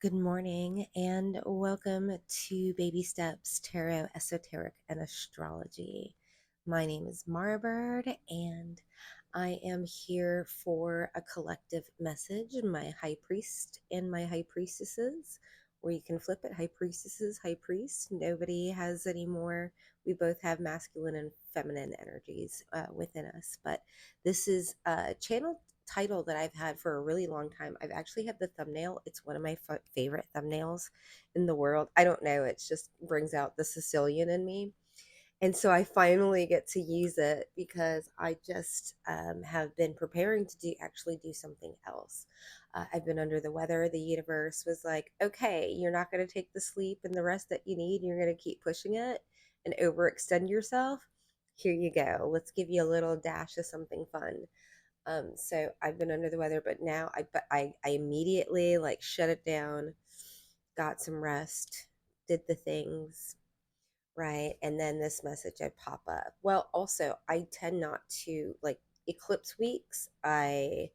Good morning and welcome to Baby Steps Tarot, Esoteric, and Astrology. My name is Mara Bird and I am here for a collective message, my high priest and my high priestesses, or you can flip it, high priestesses, high priests. Nobody has any more. We both have masculine and feminine energies within us, but this is a channel title that I've had for a really long time. I've actually had the thumbnail. It's one of my favorite thumbnails in the world. I don't know. It just brings out the Sicilian in me. And so I finally get to use it because I just have been preparing to actually do something else. I've been under the weather. The universe was like, okay, you're not going to take the sleep and the rest that you need. You're going to keep pushing it and overextend yourself. Here you go. Let's give you a little dash of something fun. So I've been under the weather, but now I immediately like shut it down, got some rest, did the things, right? And then this message I pop up. Well, also I tend not to like eclipse weeks. I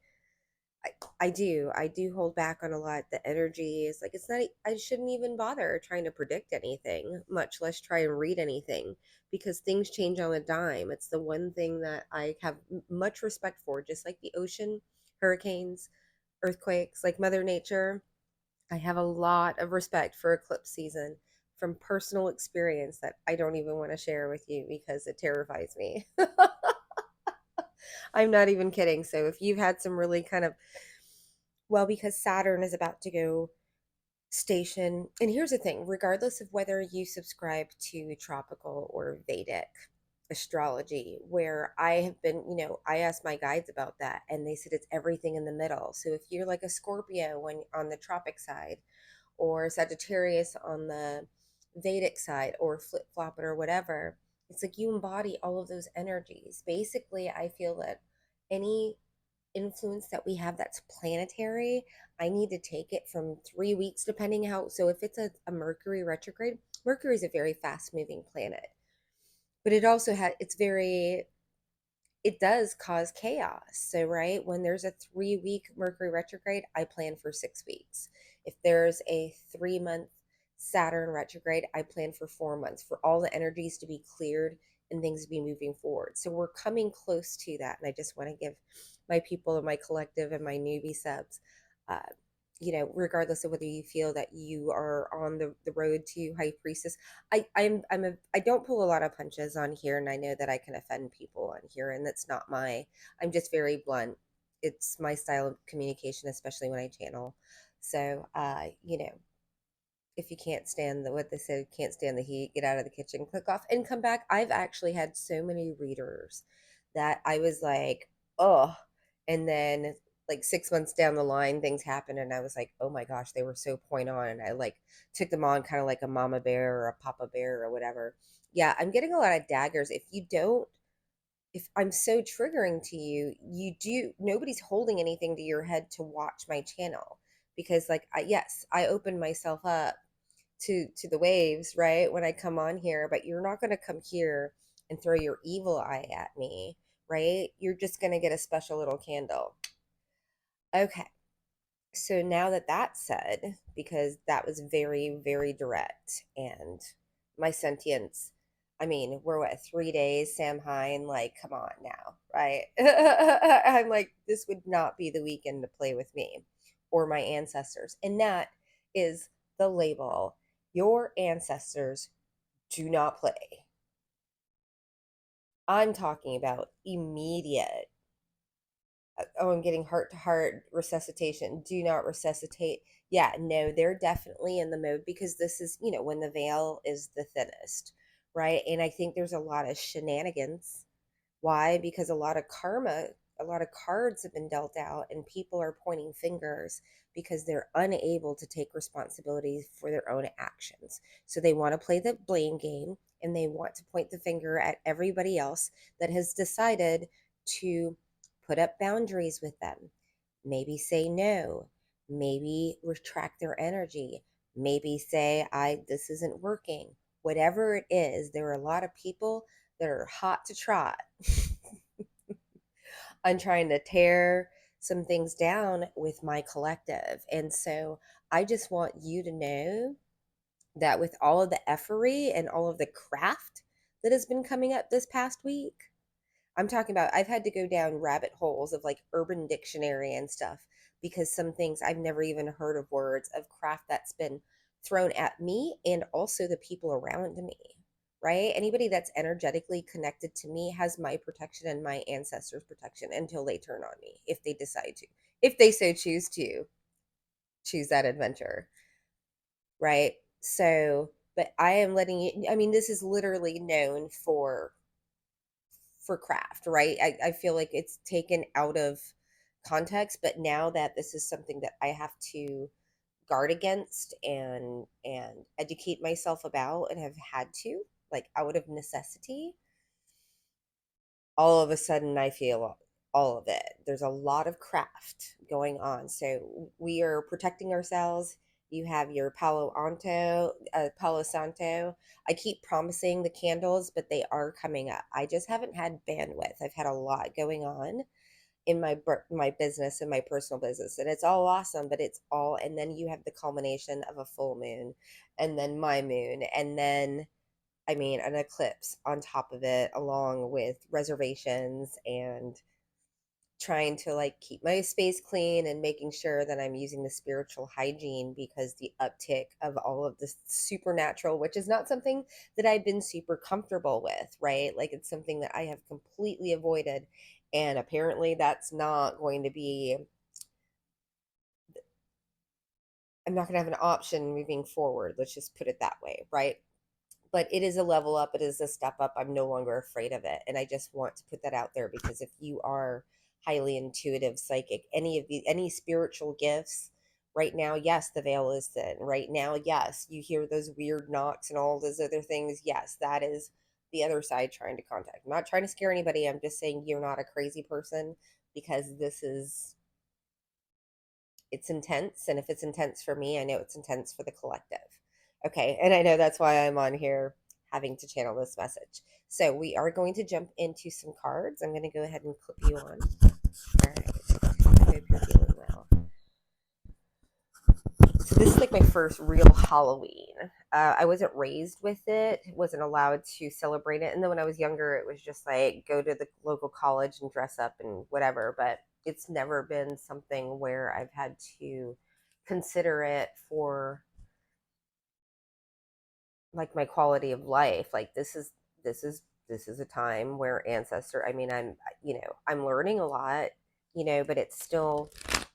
do hold back on a lot. The energy is like, it's not, I shouldn't even bother trying to predict anything, much less try and read anything, because things change on a dime. It's the one thing that I have much respect for, just like the ocean, hurricanes, earthquakes, like Mother Nature. I have a lot of respect for eclipse season from personal experience that I don't even want to share with you because it terrifies me. I'm not even kidding. So if you've had some really kind of, well, because Saturn is about to go station. And here's the thing, regardless of whether you subscribe to tropical or Vedic astrology, where I have been, I asked my guides about that and they said it's everything in the middle. So if you're like a Scorpio when on the tropic side, or Sagittarius on the Vedic side, or flip flop it or whatever, it's like you embody all of those energies. Basically, I feel that any influence that we have that's planetary, I need to take it from 3 weeks, depending how. So if it's a Mercury retrograde, Mercury is a very fast moving planet, but it also had it does cause chaos. So right when there's a 3 week Mercury retrograde, I plan for 6 weeks. If there's a 3 month Saturn retrograde, I plan for 4 months for all the energies to be cleared and things to be moving forward. So we're coming close to that. And I just want to give my people and my collective and my newbie subs, uh, regardless of whether you feel that you are on the road to high priestess, I don't pull a lot of punches on here, and I know that I can offend people on here, and that's not I'm just very blunt. It's my style of communication, especially when I channel. So if you can't stand what they said, can't stand the heat, get out of the kitchen, click off and come back. I've actually had so many readers that I was like, oh, and then like 6 months down the line, things happened, and I was like, oh my gosh, they were so point on, and I like took them on kind of like a mama bear or a papa bear or whatever. Yeah, I'm getting a lot of daggers. If I'm so triggering to you, nobody's holding anything to your head to watch my channel, because like yes, I opened myself up to the waves, right, when I come on here, but you're not going to come here and throw your evil eye at me, right? You're just going to get a special little candle. Okay. So now that that's said, because that was very, very direct, and my sentience, I mean, we're what, 3 days, Sam Hine, like, come on now, right? I'm like, this would not be the weekend to play with me or my ancestors. And that is the label. Your ancestors do not play. I'm talking about immediate. Oh, I'm getting heart to heart resuscitation. Do not resuscitate. Yeah, no, they're definitely in the mode, because this is, when the veil is the thinnest, right? And I think there's a lot of shenanigans. Why? Because a lot of karma, a lot of cards have been dealt out, and people are pointing fingers because they're unable to take responsibility for their own actions. So they want to play the blame game, and they want to point the finger at everybody else that has decided to put up boundaries with them. Maybe say no, maybe retract their energy, maybe say, this isn't working. Whatever it is, there are a lot of people that are hot to trot on trying to tear some things down with my collective. And so I just want you to know that with all of the effery and all of the craft that has been coming up this past week, I'm talking about I've had to go down rabbit holes of like Urban Dictionary and stuff because some things I've never even heard of words of craft that's been thrown at me and also the people around me, right? Anybody that's energetically connected to me has my protection and my ancestors' protection until they turn on me if they decide to, if they so choose that adventure, right? So, but I am letting you, I mean, this is literally known for craft, right? I feel like it's taken out of context, but now that this is something that I have to guard against and educate myself about and have had to, like out of necessity, all of a sudden I feel all of it. There's a lot of craft going on. So we are protecting ourselves. You have your Palo Santo. I keep promising the candles, but they are coming up. I just haven't had bandwidth. I've had a lot going on in my business and my personal business, and it's all awesome, but it's all, and then you have the culmination of a full moon, and then my moon, and then I mean, an eclipse on top of it, along with reservations and trying to like keep my space clean and making sure that I'm using the spiritual hygiene because the uptick of all of this supernatural, which is not something that I've been super comfortable with, right? Like it's something that I have completely avoided. And apparently that's not going to be, I'm not going to have an option moving forward. Let's just put it that way, right? But it is a level up, it is a step up. I'm no longer afraid of it, and I just want to put that out there because if you are highly intuitive, psychic, any spiritual gifts right now, yes, the veil is thin right now. Yes, you hear those weird knocks and all those other things. Yes, that is the other side trying to contact. I'm not trying to scare anybody. I'm just saying you're not a crazy person, because this is, it's intense, and if it's intense for me, I know it's intense for the collective. Okay, and I know that's why I'm on here having to channel this message. So we are going to jump into some cards. I'm going to go ahead and clip you on. All right, I hope you're feeling well. So this is like my first real Halloween. I wasn't raised with it, wasn't allowed to celebrate it, and then when I was younger, it was just like go to the local college and dress up and whatever. But it's never been something where I've had to consider it for like my quality of life. Like this is a time where ancestor, I mean, I'm learning a lot, but it's still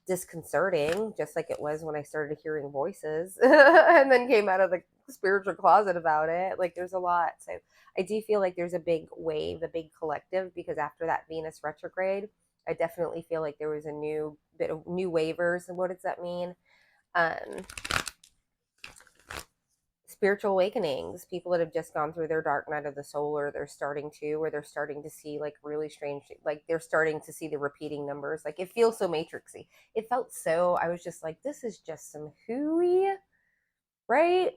disconcerting, just like it was when I started hearing voices and then came out of the spiritual closet about it. Like there's a lot. So I do feel like there's a big wave, a big collective, because after that Venus retrograde, I definitely feel like there was a new bit of new waivers. And what does that mean? um Spiritual awakenings, people that have just gone through their dark night of the soul, or they're starting to see like really strange, like they're starting to see the repeating numbers. Like it feels so matrixy. It felt so, I was just like, this is just some hooey, right?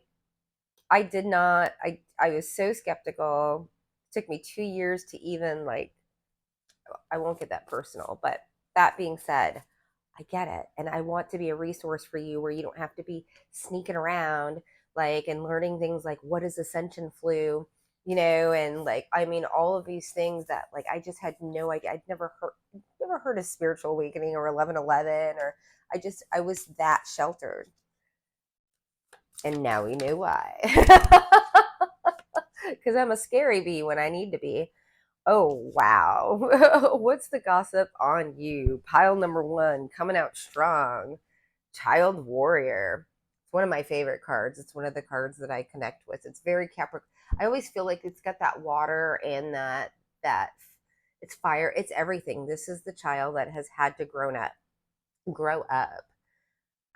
I did not, I was so skeptical. It took me 2 years to even like, I won't get that personal, but that being said, I get it. And I want to be a resource for you where you don't have to be sneaking around like and learning things like what is ascension flu, and like I mean all of these things that like I just had no idea. I'd never heard of spiritual awakening or 1111, or I was that sheltered. And now we know why. Cuz I'm a scary bee when I need to be. Oh, wow. What's the gossip on you? Pile number one coming out strong. Child Warrior. It's one of my favorite cards. It's one of the cards that I connect with. It's very Capricorn. I always feel like it's got that water and that it's fire. It's everything. This is the child that has had to grow up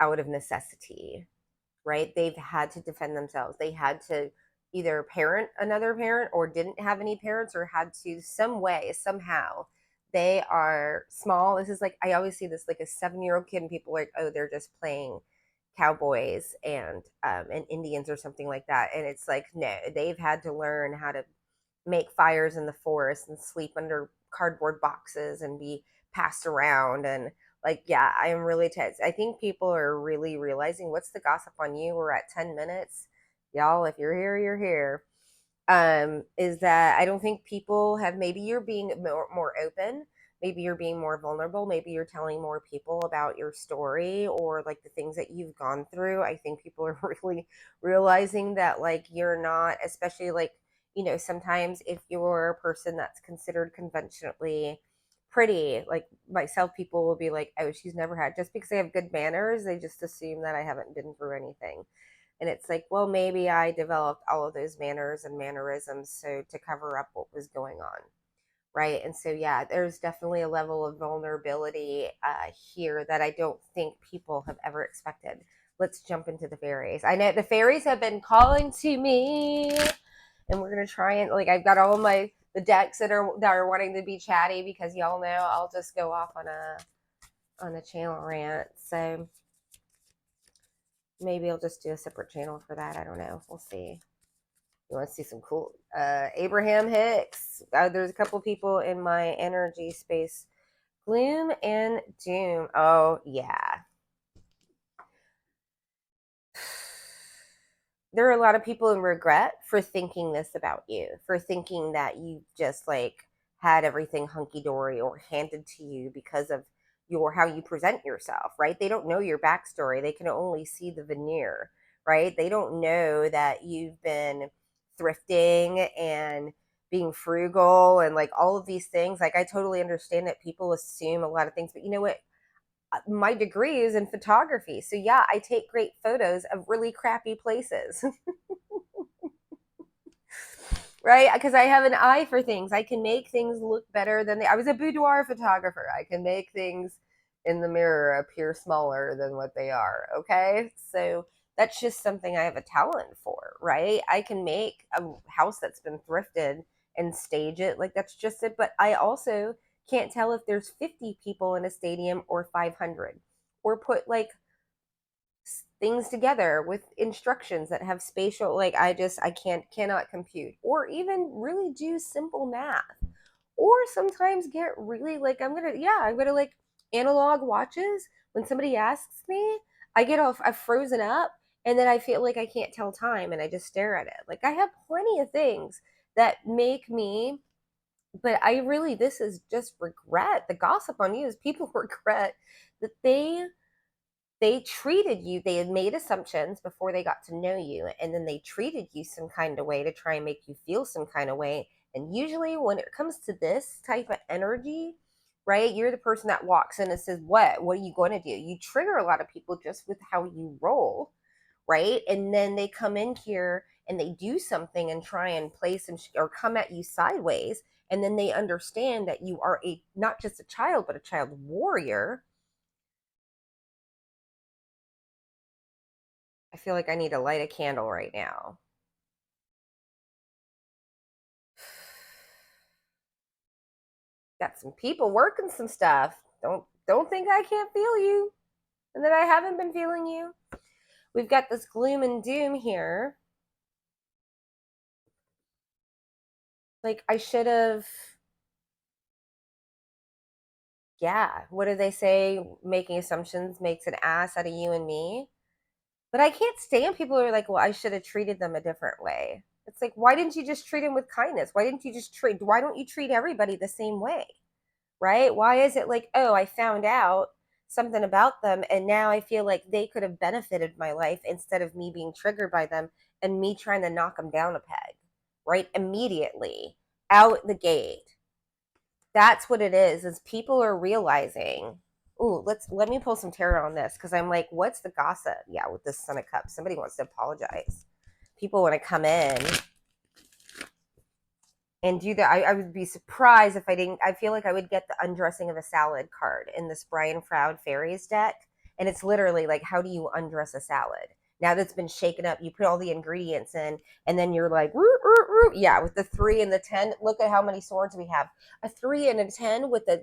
out of necessity, right? They've had to defend themselves. They had to either parent another parent, or didn't have any parents, or had to some way, somehow. They are small. This is like, I always see this like a 7-year-old kid, and people are like, oh, they're just playing cowboys and Indians or something like that. And it's like, no, they've had to learn how to make fires in the forest and sleep under cardboard boxes and be passed around and Like, yeah, I am really tense. I think people are really realizing what's the gossip on you. We're at 10 minutes. Y'all, if you're here, you're here. Is that I don't think people have, maybe you're being more open. Maybe you're being more vulnerable. Maybe you're telling more people about your story or like the things that you've gone through. I think people are really realizing that like you're not, especially like, sometimes if you're a person that's considered conventionally pretty, like myself, people will be like, oh, she's never had, just because they have good manners, they just assume that I haven't been through anything. And it's like, well, maybe I developed all of those manners and mannerisms so to cover up what was going on. Right. And so, yeah, there's definitely a level of vulnerability here that I don't think people have ever expected. Let's jump into the fairies. I know the fairies have been calling to me, and we're going to try and, like, I've got all the decks that are wanting to be chatty because y'all know I'll just go off on a channel rant. So maybe I'll just do a separate channel for that. I don't know. We'll see. You want to see some cool Abraham Hicks? There's a couple people in my energy space. Gloom and doom. Oh yeah. There are a lot of people in regret for thinking this about you, for thinking that you just like had everything hunky dory or handed to you because of how you present yourself, right? They don't know your backstory. They can only see the veneer, right? They don't know that you've been thrifting and being frugal and like all of these things. Like I totally understand that people assume a lot of things, but you know what? My degree is in photography. So yeah, I take great photos of really crappy places. Right? Because I have an eye for things. I can make things look better than I was a boudoir photographer. I can make things in the mirror appear smaller than what they are. Okay. So that's just something I have a talent for, right? I can make a house that's been thrifted and stage it. Like that's just it. But I also can't tell if there's 50 people in a stadium or 500, or put like things together with instructions that have spatial, like I cannot compute or even really do simple math, or sometimes get really like I'm gonna like analog watches. When somebody asks me, I get off, I've frozen up, and then I feel like I can't tell time and I just stare at it. Like I have plenty of things that make me, but I really, this is just regret. The gossip on you is people regret that they treated you, they had made assumptions before they got to know you, and then they treated you some kind of way to try and make you feel some kind of way. And usually when it comes to this type of energy, right, you're the person that walks in and says, what are you going to do? You trigger a lot of people just with how you roll, right? And then they come in here and they do something and try and play some or come at you sideways, and then they understand that you are a not just a child but a child warrior. I feel like I need to light a candle right now. Got some people working some stuff. Don't think I can't feel you and that I haven't been feeling you. We've got this gloom and doom here. Like I should have, yeah, what do they say? Making assumptions makes an ass out of you and me. But I can't stand people who are like, well, I should have treated them a different way. It's like, why didn't you just treat them with kindness? Why don't you treat everybody the same way? Right? Why is it like, oh, I found out something about them and now I feel like they could have benefited my life instead of me being triggered by them and me trying to knock them down a peg, right? Immediately out the gate. That's what it is people are realizing, ooh, let me pull some tarot on this, because I'm like, what's the gossip? Yeah, with this Son of Cups, somebody wants to apologize. People want to come in and do that. I would be surprised if I didn't. I feel like I would get the undressing of a salad card in this Brian Froud Fairies deck. And it's literally like, how do you undress a salad? Now that's been shaken up, you put all the ingredients in, and then you're like, root, root, root. Yeah, with the 3 and the 10. Look at how many swords we have. A 3 and a 10 with the,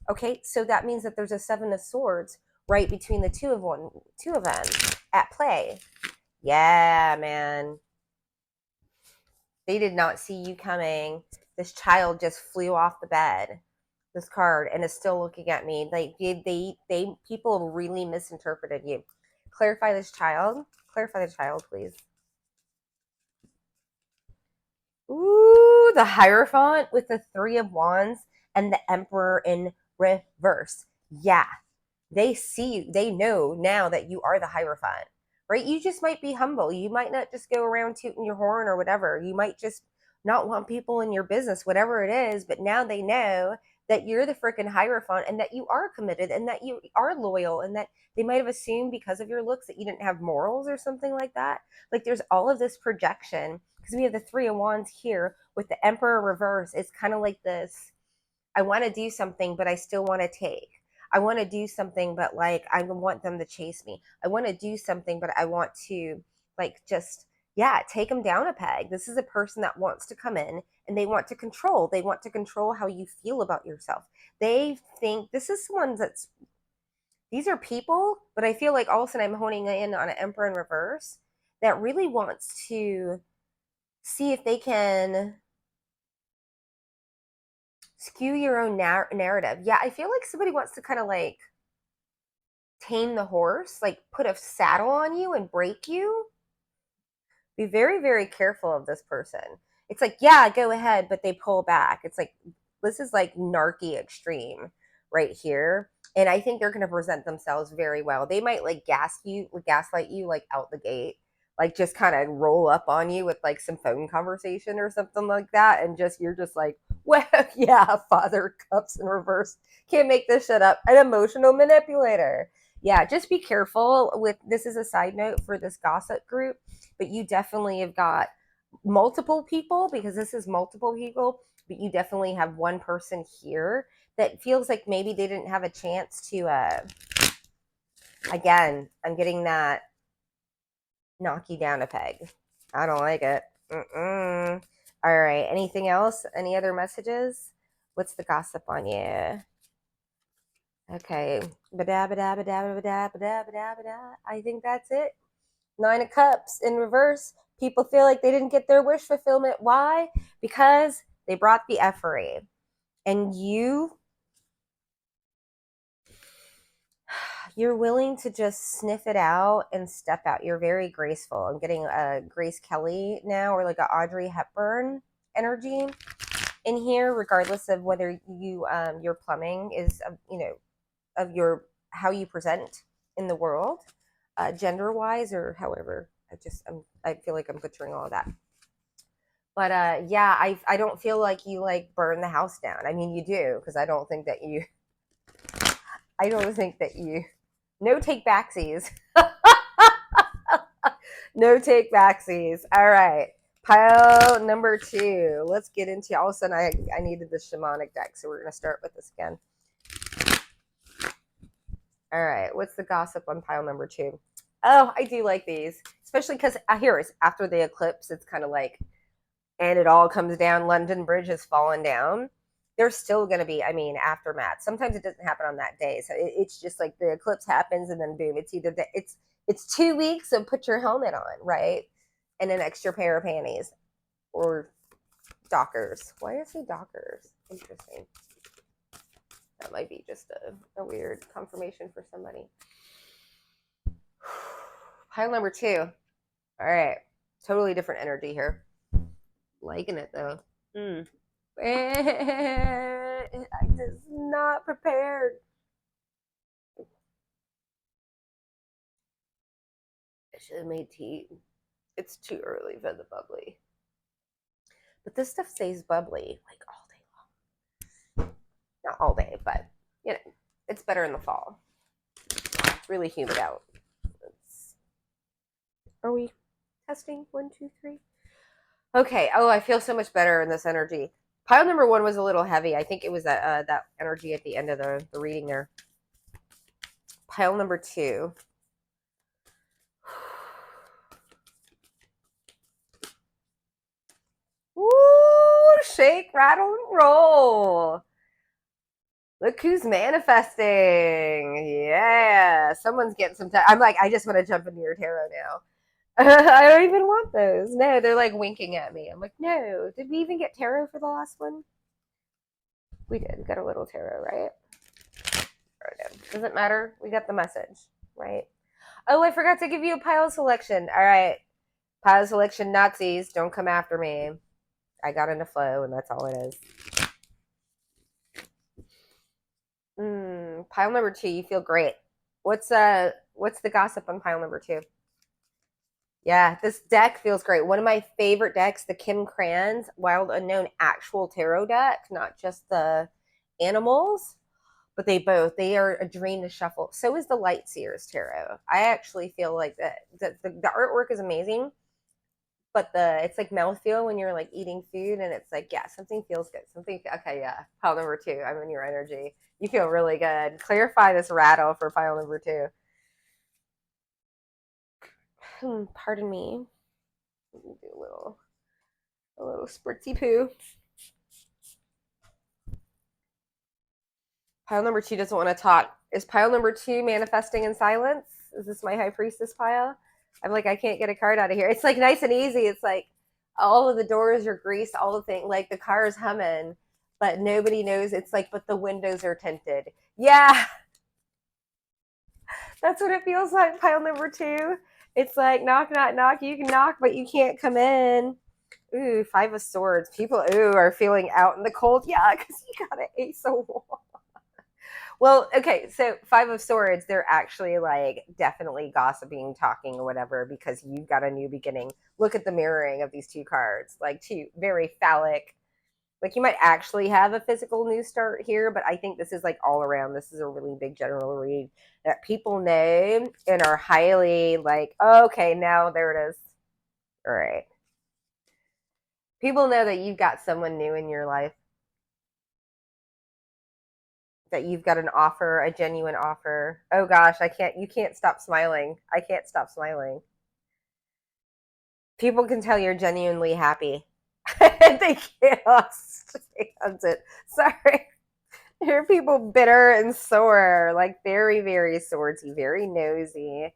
okay, so that means that there's a 7 of swords right between the two of them at play. Yeah, man. They did not see you coming. This child just flew off the bed. this card and is still looking at me. Like they people really misinterpreted you. Clarify this child. Clarify the child, please. Ooh, the Hierophant with the Three of Wands and the Emperor in reverse. Yeah, they see you. They know now that you are the Hierophant, right? You just might be humble. You might not just go around tooting your horn or whatever. You might just not want people in your business, whatever it is. But now they know that you're the freaking Hierophant and that you are committed and that you are loyal and that they might have assumed because of your looks that you didn't have morals or something like that. Like there's all of this projection because we have the Three of Wands here with the Emperor reverse. It's kind of like this, I want to do something, but I still want to take. I want to do something, but like I want them to chase me. I want to do something, but I want to like just, yeah, take them down a peg. This is a person that wants to come in and they want to control. They want to control how you feel about yourself. They think this is someone that's, these are people, but I feel like all of a sudden I'm honing in on an Emperor in reverse that really wants to see if they can skew your own narrative. Yeah, I feel like somebody wants to kind of like tame the horse, like put a saddle on you and break you. Be very, very careful of this person. It's like, yeah, go ahead, but they pull back. It's like, this is like narky extreme right here. And I think they're going to present themselves very well. They might like gaslight you like out the gate, like just kind of roll up on you with like some phone conversation or something like that. And just, you're just like, well, yeah, Father Cups in reverse. Can't make this shit up. An emotional manipulator. Yeah, just be careful with, this is a side note for this gossip group, but you definitely have got multiple people because this is multiple people, but you definitely have one person here that feels like maybe they didn't have a chance to, again, I'm getting that knock you down a peg. I don't like it. Mm-mm. All right. Anything else? Any other messages? What's the gossip on you? Okay. I think that's it. 9 of Cups in reverse. People feel like they didn't get their wish fulfillment. Why? Because they brought the effery. And you're willing to just sniff it out and step out. You're very graceful. I'm getting a Grace Kelly now, or like a Audrey Hepburn energy in here, regardless of whether you your plumbing is of your how you present in the world, gender wise, or however. I feel like I'm butchering all of that. But yeah, I don't feel like you like burn the house down. I mean, you do, because I don't think that you no take backsies. No take backsies. All right. Pile number 2. Let's get into, all of a sudden I needed the shamanic deck, so we're going to start with this again. All right. What's the gossip on pile number 2? Oh, I do like these, especially because here is after the eclipse, it's kind of like, and it all comes down. London Bridge has fallen down. There's still going to be, aftermath. Sometimes it doesn't happen on that day. So it's just like the eclipse happens and then boom, it's either it's 2 weeks, so put your helmet on, right? And an extra pair of panties or Dockers. Why do I say Dockers? Interesting. That might be just a weird confirmation for somebody. Pile number 2. All right. Totally different energy here. Liking it though. I just not prepared. I should have made tea. It's too early for the bubbly. But this stuff stays bubbly like all day long. Not all day, but it's better in the fall. It's really humid out. Are we testing? 1, 2, 3. Okay. Oh, I feel so much better in this energy. Pile number 1 was a little heavy. I think it was that energy at the end of the reading there. Pile number 2. Woo! Shake, rattle, and roll. Look who's manifesting. Yeah. Someone's getting some time. I'm like, I just want to jump into your tarot now. I don't even want those. No, they're like winking at me. I'm like, no. Did we even get tarot for the last one? We did. We got a little tarot, right? Doesn't matter. We got the message, right? Oh, I forgot to give you a pile selection. All right. Pile selection Nazis, don't come after me. I got into flow, and that's all it is. Pile number 2, you feel great. What's the gossip on pile number 2? Yeah, this deck feels great. One of my favorite decks, the Kim Kranz Wild Unknown actual tarot deck, not just the animals, but they are a dream to shuffle. So is the Light Seers tarot. I actually feel like that the artwork is amazing, but it's like mouthfeel when you're like eating food, and it's like, yeah, something feels good. Okay, yeah. Pile number 2, I'm in your energy. You feel really good. Clarify this rattle for pile number 2. Pardon me. Let me do a little spritzy poo. Pile number 2 doesn't want to talk. Is pile number 2 manifesting in silence? Is this my high priestess pile? I'm like, I can't get a card out of here. It's like nice and easy. It's like all of the doors are greased, all the things, like the car is humming, but nobody knows. It's like, but the windows are tinted. Yeah, that's what it feels like. Pile number 2. It's like knock, knock, knock. You can knock, but you can't come in. Ooh, 5 of Swords. People, are feeling out in the cold. Yeah, because you got an Ace of Wands. Well, okay, so 5 of Swords, they're actually like definitely gossiping, talking, or whatever, because you've got a new beginning. Look at the mirroring of these 2 cards, like 2 very phallic. Like you might actually have a physical new start here, but I think this is like all around. This is a really big general read that people know and are highly like, oh, okay, now there it is. All right. People know that you've got someone new in your life, that you've got an offer, a genuine offer. Oh gosh, you can't stop smiling. I can't stop smiling. People can tell you're genuinely happy. They cannot stand it. Sorry. Here are people bitter and sore, like very, very swordsy, very nosy.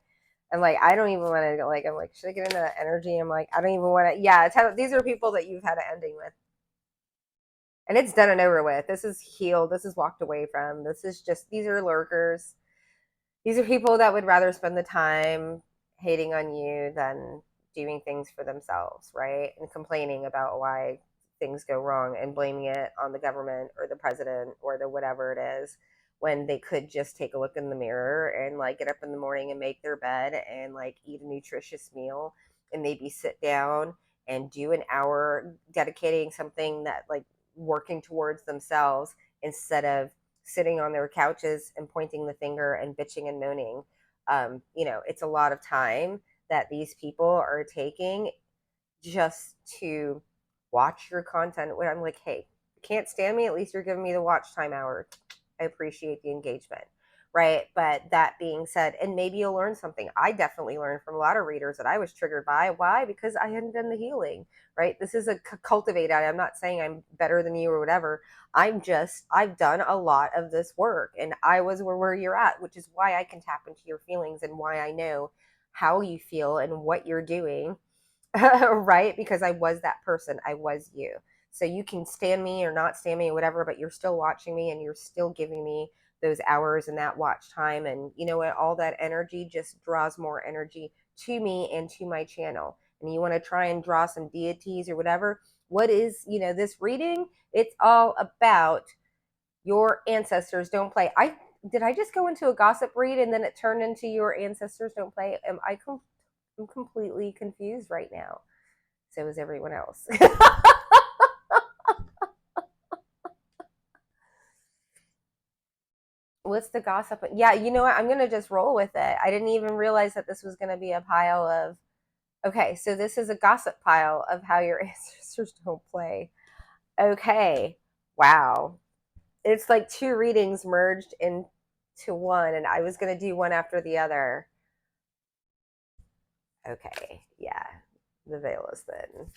And like, I don't even want to, like, I'm like, should I get into that energy? I'm like, I don't even want to. Yeah, these are people that you've had an ending with. And it's done and over with. This is healed. This is walked away from. This is just, these are lurkers. These are people that would rather spend the time hating on you than doing things for themselves, right? And complaining about why things go wrong and blaming it on the government or the president or the whatever it is, when they could just take a look in the mirror and like get up in the morning and make their bed and like eat a nutritious meal and maybe sit down and do an hour dedicating something that like working towards themselves instead of sitting on their couches and pointing the finger and bitching and moaning. It's a lot of time that these people are taking just to watch your content. When I'm like, hey, you can't stand me, at least you're giving me the watch time hour. I appreciate the engagement, right? But that being said, and maybe you'll learn something. I definitely learned from a lot of readers that I was triggered by. Why? Because I hadn't done the healing, right? This is a cultivated. I'm not saying I'm better than you or whatever. I've done a lot of this work, and I was where you're at, which is why I can tap into your feelings and why I know how you feel and what you're doing. Right? Because I was that person. I was you. So you can stand me or not stand me or whatever, but you're still watching me and you're still giving me those hours and that watch time. And you know what? All that energy just draws more energy to me and to my channel. And you want to try and draw some deities or whatever. What is, this reading? It's all about your ancestors don't play. Did I just go into a gossip read and then it turned into your ancestors don't play? I'm completely confused right now. So is everyone else. What's the gossip? Yeah, you know what? I'm going to just roll with it. I didn't even realize that this was going to be a pile of. Okay, so this is a gossip pile of how your ancestors don't play. Okay, wow. It's like 2 readings merged into one, and I was going to do one after the other. Okay, yeah, the veil is thin.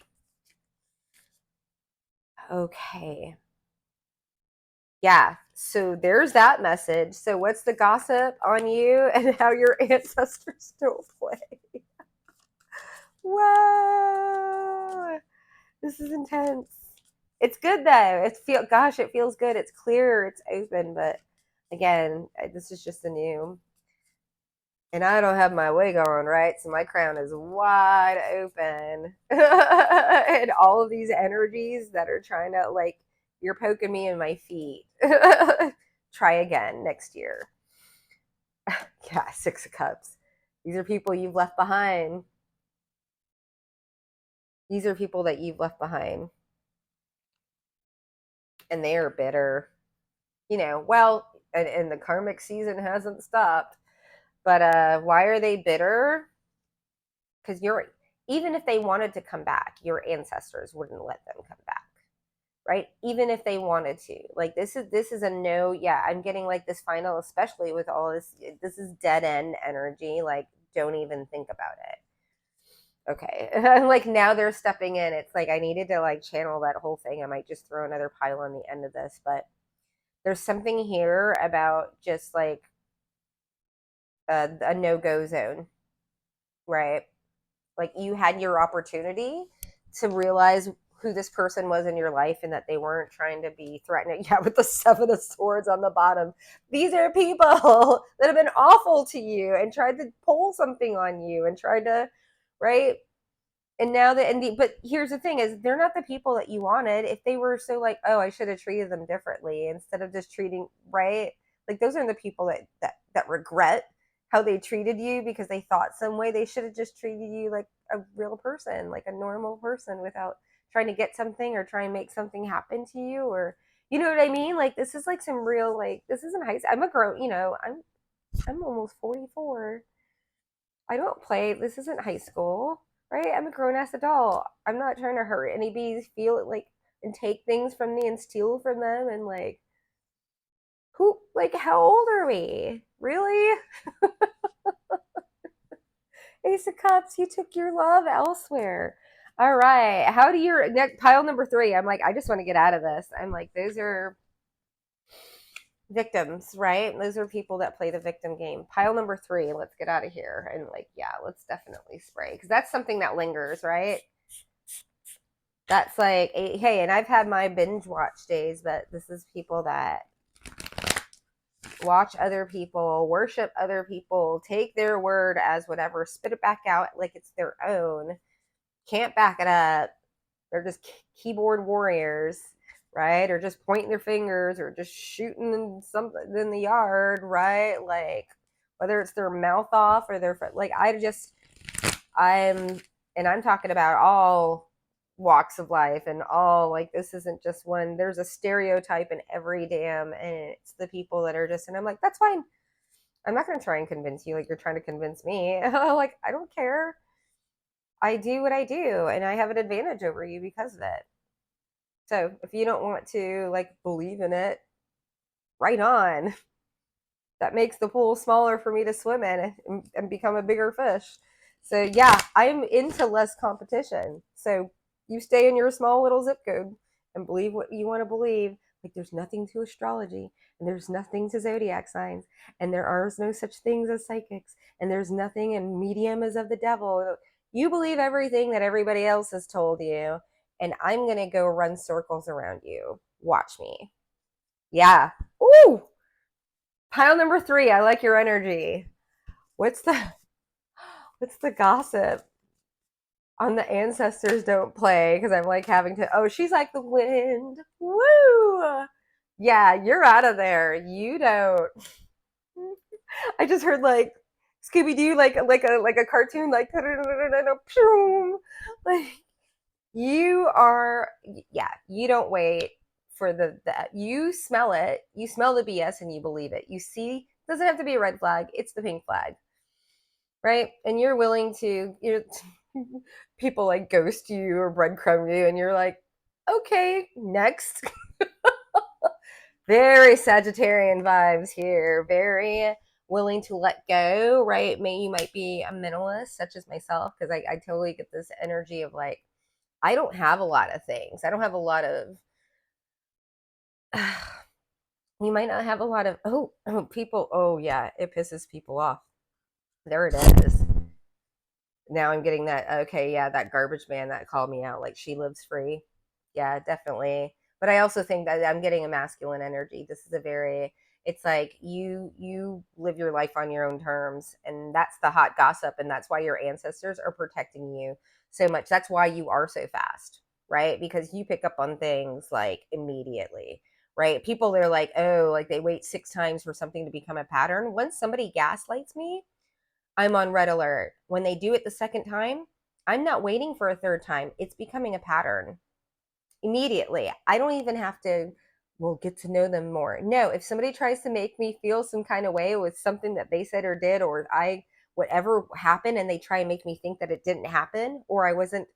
Okay. Yeah, so there's that message. So what's the gossip on you and how your ancestors don't play? Whoa, this is intense. It's good though. Gosh, it feels good. It's clear, it's open, but again, this is just a new, and I don't have my wig on, right? So my crown is wide open. And all of these energies that are trying to, like, you're poking me in my feet. Try again next year. Yeah, Six of Cups. These are people you've left behind. These are people that you've left behind. And they are bitter. Well, and the karmic season hasn't stopped. But why are they bitter? Because even if they wanted to come back, your ancestors wouldn't let them come back, right? Even if they wanted to. Like, this is a no. Yeah, I'm getting like this final, especially with all this is dead end energy. Like, don't even think about it. Okay. Like, now they're stepping in. It's like I needed to like channel that whole thing. I might just throw another pile on the end of this, but there's something here about just like a no-go zone, right? Like, you had your opportunity to realize who this person was in your life and that they weren't trying to be threatening. Yeah, with the Seven of Swords on the bottom. These are people that have been awful to you and tried to pull something on you and tried to, right? And now but here's the thing is, they're not the people that you wanted. If they were so like, oh, I should have treated them differently instead of just treating, right? Like, those are the people that regret how they treated you because they thought some way. They should have just treated you like a real person, like a normal person, without trying to get something or try and make something happen to you, or you know what I mean? Like, this is like some real, like, this isn't high school. I'm a grown, I'm almost 44. I don't play. This isn't high school, right? I'm a grown ass adult. I'm not trying to hurt anybody's feel like and take things from me and steal from them and like how old are we? Really? Ace of Cups, you took your love elsewhere. All right. How do your next pile number 3? I'm like, I just want to get out of this. I'm like, those are victims, right? Those are people that play the victim game. Pile number 3, let's get out of here. And like, yeah, let's definitely spray because that's something that lingers, right? That's like, hey, and I've had my binge watch days, but this is people that watch other people, worship other people, take their word as whatever, spit it back out like it's their own, can't back it up. They're just keyboard warriors, right? Or just pointing their fingers or just shooting something in the yard, right? Like, whether it's their mouth off or their, like, I'm talking about all walks of life and all, like, this isn't just one. There's a stereotype in every damn, and it's the people that are just, and I'm like, that's fine. I'm not going to try and convince you like you're trying to convince me. Like, I don't care. I do what I do, and I have an advantage over you because of it. So if you don't want to like believe in it, right on. That makes the pool smaller for me to swim in and become a bigger fish. So yeah, I'm into less competition. So you stay in your small little zip code and believe what you want to believe. Like, there's nothing to astrology, and there's nothing to zodiac signs, and there are no such things as psychics, and there's nothing, and medium is of the devil. You believe everything that everybody else has told you, and I'm going to go run circles around you. Watch me. Yeah. Ooh. Pile number 3. I like your energy. What's the gossip on the ancestors don't play? Because I'm like having to, oh, she's like the wind. Woo. Yeah, you're out of there. You don't. I just heard like Scooby-Doo, like a cartoon, like like you are, yeah, you don't wait for you smell it, you smell the BS and you believe it. You see, it doesn't have to be a red flag, it's the pink flag, right? And you're willing to, people like ghost you or breadcrumb you, and you're like, okay, next. Very Sagittarian vibes here, very willing to let go, right? You might be a minimalist, such as myself, because I totally get this energy of like, I don't have a lot of things. I don't have a lot of, you might not have a lot of, people, oh yeah, it pisses people off. There it is. Now I'm getting that, okay, yeah, that garbage man that called me out, like, she lives free. Yeah, definitely. But I also think that I'm getting a masculine energy. This is a very, it's like you live your life on your own terms, and that's the hot gossip, and that's why your ancestors are protecting you so much. That's why you are so fast, right? Because you pick up on things like immediately, right? People are like, oh, like they wait 6 times for something to become a pattern. Once somebody gaslights me, I'm on red alert. When they do it the second time, I'm not waiting for a third time. It's becoming a pattern immediately. I don't even have to, well, get to know them more. No, if somebody tries to make me feel some kind of way with something that they said or did, or whatever happened, and they try and make me think that it didn't happen, or I wasn't,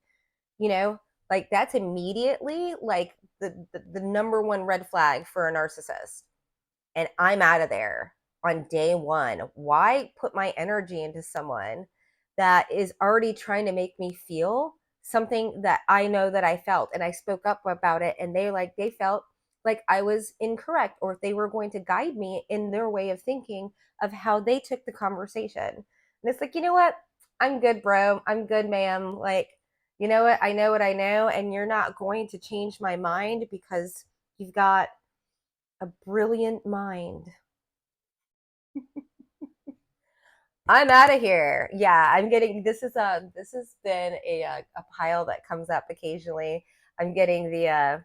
you know, like that's immediately like the number one red flag for a narcissist. And I'm out of there on day one. Why put my energy into someone that is already trying to make me feel something that I know that I felt? And I spoke up about it, and they felt like I was incorrect, or if they were going to guide me in their way of thinking of how they took the conversation. And it's like, you know what? I'm good, bro. I'm good, ma'am. Like, you know what I know, and you're not going to change my mind because you've got a brilliant mind. I'm out of here. Yeah, I'm getting this has been a pile that comes up occasionally. I'm getting the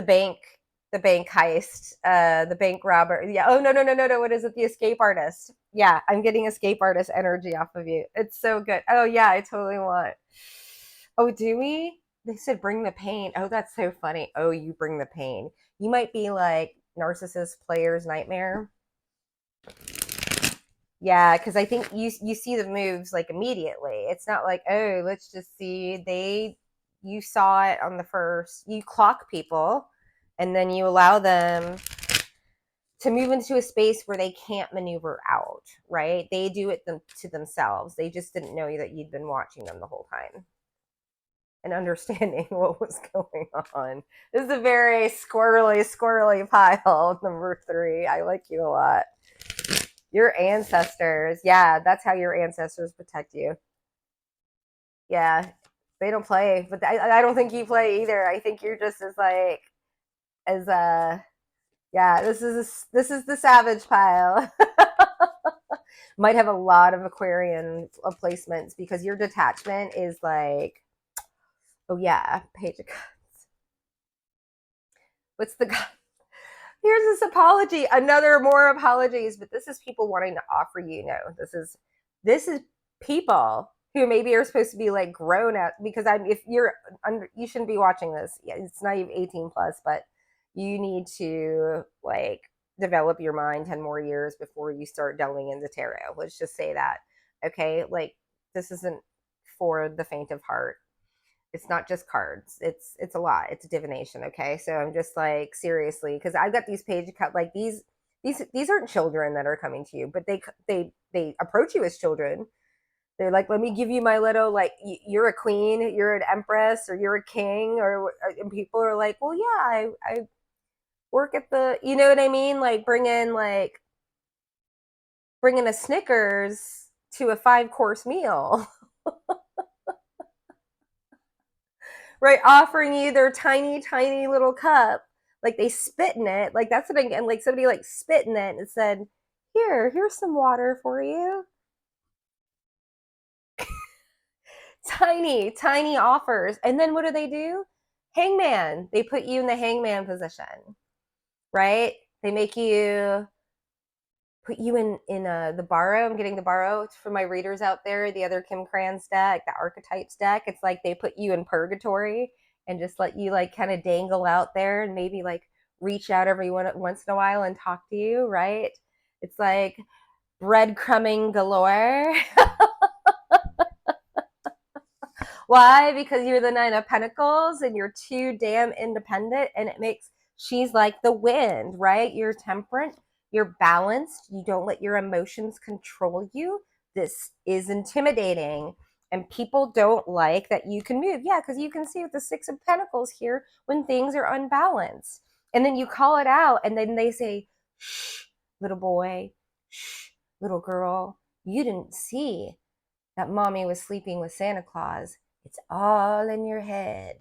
bank the bank heist, the bank robber. Yeah. Oh, no. What is it? The escape artist. Yeah, I'm getting escape artist energy off of you. It's so good. Oh yeah, I totally want. Oh, do we? They said bring the pain. Oh, that's so funny. Oh, you bring the pain. You might be like narcissist player's nightmare. Yeah, because I think you see the moves like immediately. It's not like, oh, let's just see. You saw it on the first. You clock people, and then you allow them to move into a space where they can't maneuver out. Right? They do it to themselves. They just didn't know that you'd been watching them the whole time and understanding what was going on. This is a very squirrely pile. Number 3. I like you a lot. Your ancestors. Yeah, that's how your ancestors protect you. Yeah, they don't play, but I don't think you play either. I think you're just as like as yeah. This is the savage pile. Might have a lot of Aquarian placements because your detachment is like, oh yeah, page of cups. What's the here's this apology, another more apologies, but this is people wanting to offer you. No, this is people who maybe are supposed to be like grown up, because if you're under, you shouldn't be watching this. Yeah, it's not even 18 plus, but you need to like develop your mind 10 more years before you start delving into tarot. Let's just say that. Okay, like this isn't for the faint of heart. It's not just cards. It's a lot. It's a divination. Okay, so I'm just like seriously, because I've got these page cut like these aren't children that are coming to you, but they approach you as children. They're like, let me give you my little, like, you're a queen, you're an empress, or you're a king, and people are like, well, yeah, I work at the, you know what I mean, like bringing a Snickers to a 5-course meal. Right, offering you their tiny little cup, like they spit in it, like that's what I, and like somebody like spit in it and said, here's some water for you. Tiny offers. And then what do? Hangman. They put you in the hangman position, right? They make you put you in the borrow. I'm getting the borrow for my readers out there. The other Kim Kranz deck, the archetypes deck. It's like they put you in purgatory and just let you like kind of dangle out there, and maybe like reach out every once in a while and talk to you, right? It's like breadcrumbing galore. Why? Because you're the 9 of Pentacles and you're too damn independent, and it makes, she's like the wind, right? You're temperate, you're balanced, you don't let your emotions control you. This is intimidating, and people don't like that you can move. Yeah, because you can see with the 6 of Pentacles here when things are unbalanced. And then you call it out, and then they say, shh, little boy, shh, little girl, you didn't see that mommy was sleeping with Santa Claus. It's all in your head.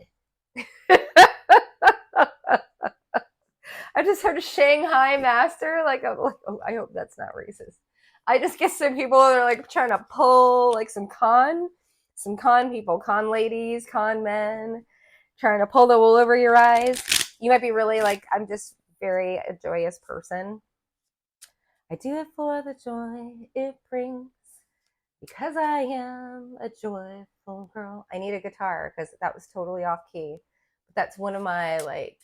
I just heard a Shanghai master. Like, oh, I hope that's not racist. I just get some people that are like trying to pull like some con people, con ladies, con men, trying to pull the wool over your eyes. You might be really like, I'm just very a joyous person. I do it for the joy it brings because I am a joyful girl. I need a guitar because that was totally off key. But that's one of my like,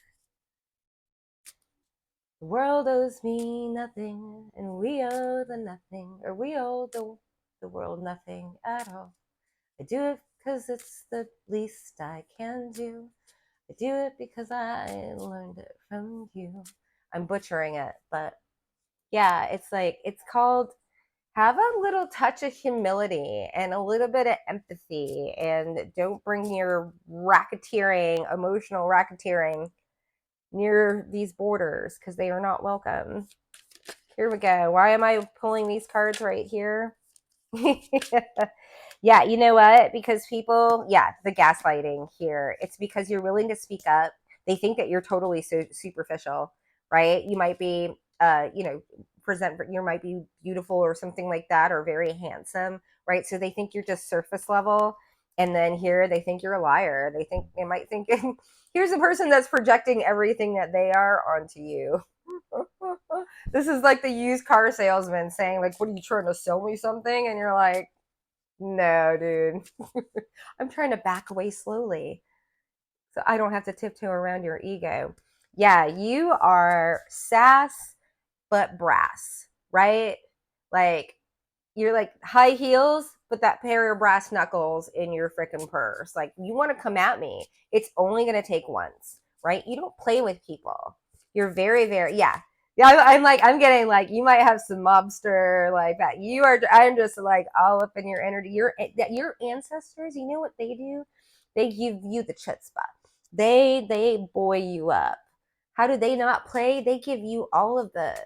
the world owes me nothing, and we owe the nothing, or we owe the world nothing at all. I do it because it's the least I can do. I do it because I learned it from you. I'm butchering it, but yeah, it's like, it's called have a little touch of humility and a little bit of empathy, and don't bring your racketeering, emotional racketeering near these borders because they are not welcome. Here we go. Why am I pulling these cards right here? Yeah, you know what? Because people, yeah, the gaslighting here. It's because you're willing to speak up. They think that you're totally superficial, right? You might be, you might be beautiful or something like that, or very handsome, right? So they think you're just surface level. And then here they think you're a liar. They might think, here's a person that's projecting everything that they are onto you. This is like the used car salesman saying, like, what are you trying to sell me something? And you're like, no, dude. I'm trying to back away slowly so I don't have to tiptoe around your ego. Yeah, you are sass but brass, right? Like, you're like high heels, but that pair of brass knuckles in your freaking purse. Like, you want to come at me, it's only going to take once, right? You don't play with people. You're very, very, yeah. Yeah, I'm like, I'm getting like, you might have some mobster like that. I'm just like all up in your energy. Your ancestors, you know what they do? They give you the chutzpah. They buoy you up. How do they not play? They give you all of the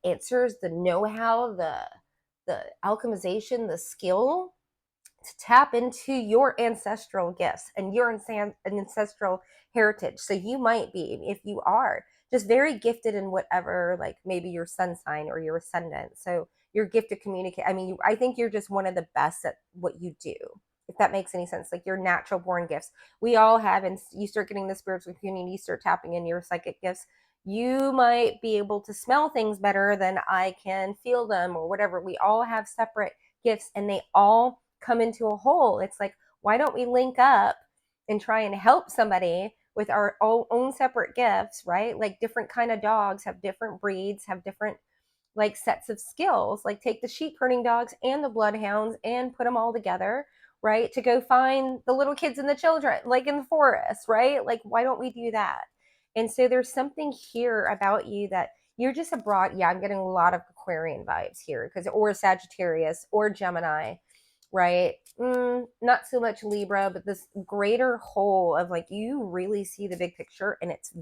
answers, the know-how, the alchemization, the skill to tap into your ancestral gifts and your ancestral heritage. So you might be, if you are, just very gifted in whatever, like maybe your sun sign or your ascendant. So you're gifted to communicate. I mean, I think you're just one of the best at what you do, if that makes any sense. Like your natural born gifts. We all have, and you start getting the spiritual community, you start tapping in your psychic gifts. You might be able to smell things better than I can feel them or whatever. We all have separate gifts and they all come into a whole. It's like, why don't we link up and try and help somebody with our own separate gifts, right? Like different kind of dogs have different breeds, have different like sets of skills. Like take the sheep herding dogs and the bloodhounds and put them all together, right? To go find the little kids and the children, like in the forest, right? Like, why don't we do that? And so there's something here about you that you're just a broad, yeah, I'm getting a lot of Aquarian vibes here, because, or Sagittarius or Gemini, right? Not so much Libra, but this greater whole of like, you really see the big picture, and it's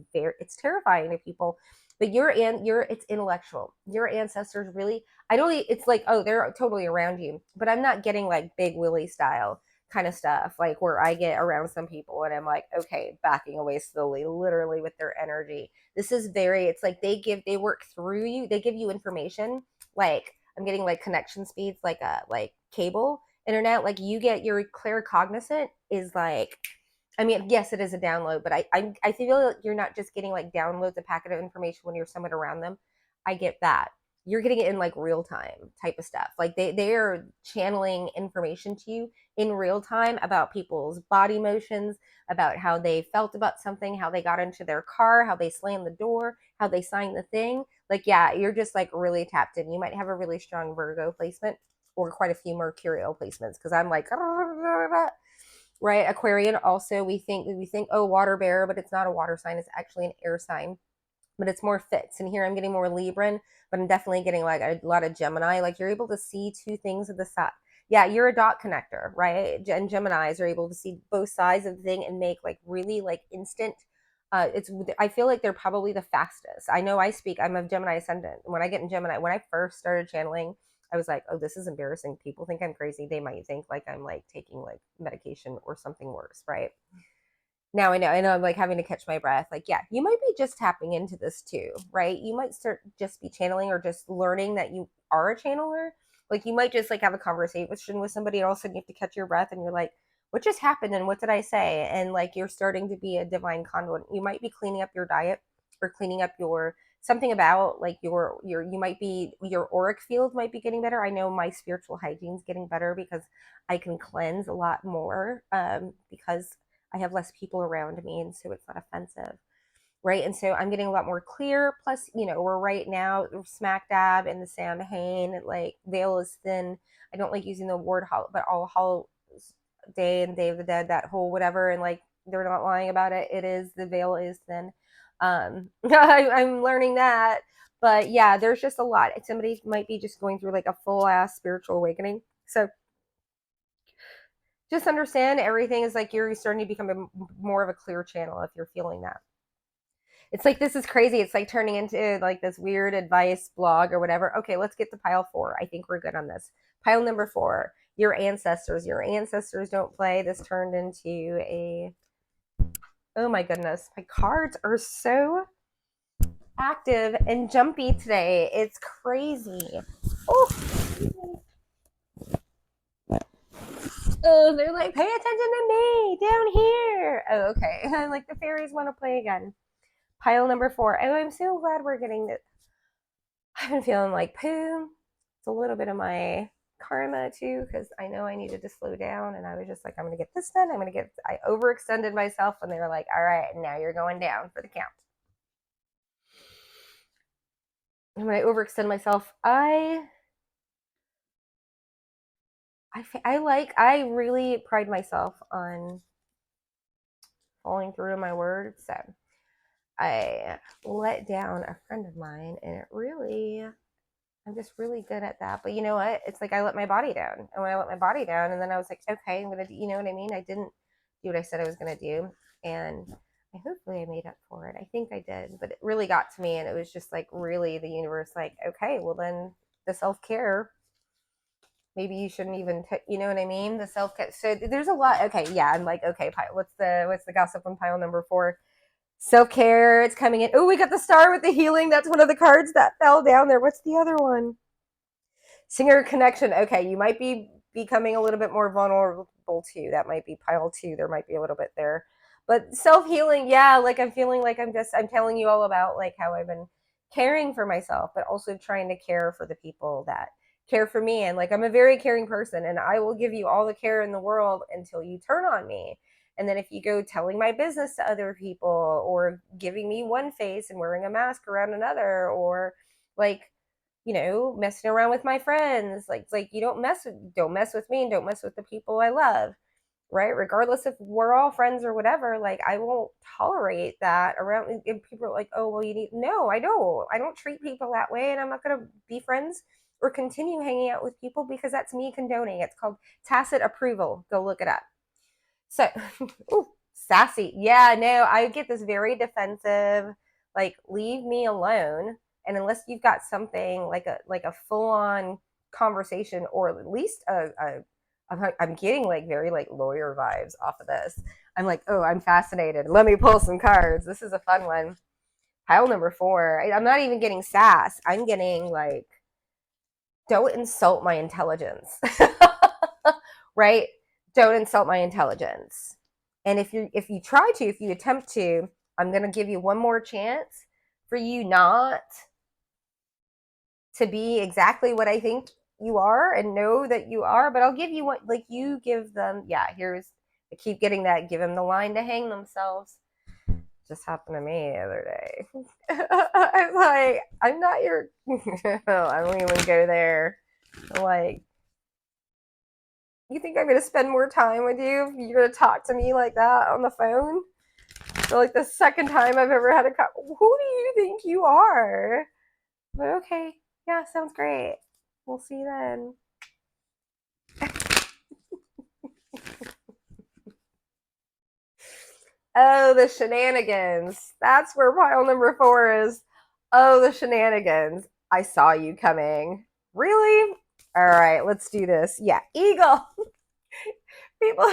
terrifying to people. But it's intellectual. Your ancestors really, I don't, it's like, oh, they're totally around you, but I'm not getting like Big Willie style kind of stuff, like where I get around some people and I'm like, okay, backing away slowly, literally with their energy. This is very, it's like they work through you, they give you information. Like I'm getting like connection speeds, like a like cable internet. Like you get your claircognizant is like, I mean, yes, it is a download, but I feel like you're not just getting like downloads a packet of information when you're somewhat around them. I get that. You're getting it in like real time type of stuff. Like they are channeling information to you in real time about people's body motions, about how they felt about something, how they got into their car, how they slammed the door, how they signed the thing. Like, yeah, you're just like really tapped in. You might have a really strong Virgo placement or quite a few Mercurial placements, because I'm like, right? Aquarian also, we think, oh, water bearer, but it's not a water sign, it's actually an air sign, but it's more fits. And here I'm getting more Libran, but I'm definitely getting like a lot of Gemini. Like you're able to see two things of the side. Yeah, you're a dot connector, right? And Geminis are able to see both sides of the thing and make like really like instant. I feel like they're probably the fastest. I know I'm a Gemini ascendant. When I get in Gemini, when I first started channeling, I was like, oh, this is embarrassing. People think I'm crazy. They might think like I'm like taking like medication or something worse, right? Now I know I'm like having to catch my breath. Like, yeah, you might be just tapping into this too, right? You might start just be channeling or just learning that you are a channeler. Like you might just like have a conversation with somebody and all of a sudden you have to catch your breath and you're like, what just happened and what did I say? And like you're starting to be a divine conduit. You might be cleaning up your diet or cleaning up your something about like your you might be your auric field might be getting better. I know my spiritual hygiene's getting better because I can cleanse a lot more because I have less people around me, and so it's not offensive, right? And so I'm getting a lot more clear. Plus, you know, we're right now smack dab in the Samhain. Like veil is thin. I don't like using the word but all Hallows Day and Day of the Dead, that whole whatever, and like they're not lying about it. It is the veil is thin. I'm learning that, but yeah, there's just a lot. Somebody might be just going through like a full ass spiritual awakening. So just understand everything is like you're starting to become more of a clear channel if you're feeling that. It's like, this is crazy. It's like turning into like this weird advice blog or whatever. Okay, let's get to pile 4. I think we're good on this. Pile number 4, your ancestors. Your ancestors don't play. This turned into a, oh my goodness, my cards are so active and jumpy today. It's crazy. Oh, they're like, pay attention to me down here. Oh, okay. Like the fairies want to play again. Pile number 4. Oh, I'm so glad we're getting this. I've been feeling like poo. It's a little bit of my karma too, because I know I needed to slow down, and I was just like, I'm gonna get this done. I overextended myself, and they were like, all right, now you're going down for the count. And when I overextend myself, I really pride myself on following through on my word. So I let down a friend of mine, and I'm just really good at that. But you know what? It's like I let my body down. And when I let my body down, and then I was like, okay, I'm going to, you know what I mean? I didn't do what I said I was going to do. And hopefully I made up for it. I think I did. But it really got to me. And it was just like really the universe, like, okay, well, then the self care, maybe you shouldn't even, you know what I mean? The self care. So there's a lot. Okay. Yeah. I'm like, okay, what's the gossip on pile number 4? Self-care, it's coming in. Oh, we got the star with the healing. That's one of the cards that fell down there. What's the other one? Singer connection. Okay, you might be becoming a little bit more vulnerable too. That might be pile 2. There might be a little bit there. But self-healing, yeah, like I'm feeling like I'm telling you all about like how I've been caring for myself, but also trying to care for the people that care for me. And like I'm a very caring person, and I will give you all the care in the world until you turn on me. And then if you go telling my business to other people, or giving me one face and wearing a mask around another, or like, you know, messing around with my friends, like you don't mess with me, and don't mess with the people I love, right? Regardless if we're all friends or whatever, like I won't tolerate that around. And people are like, oh, well, you need, no, I don't treat people that way, and I'm not going to be friends or continue hanging out with people because that's me condoning. It's called tacit approval. Go look it up. So, ooh, sassy. Yeah, no, I get this very defensive, like, leave me alone. And unless you've got something like a full on conversation, or at least I'm getting like very like lawyer vibes off of this. I'm like, oh, I'm fascinated. Let me pull some cards. This is a fun one. Pile number 4. I'm not even getting sass. I'm getting like, don't insult my intelligence. Right? Don't insult my intelligence. And if you attempt to, I'm going to give you one more chance for you not to be exactly what I think you are, and know that you are. But I'll give you what, like, you give them. Yeah, I keep getting that. Give them the line to hang themselves. Just happened to me the other day. I'm like, I'm not your. I won't even go there. Like, you think I'm going to spend more time with you? You're going to talk to me like that on the phone? For like the second time I've ever had a call. Who do you think you are? But okay. Yeah, sounds great. We'll see you then. Oh, the shenanigans. That's where pile number 4 is. Oh, the shenanigans. I saw you coming. Really? All right, let's do this. Yeah, eagle. People,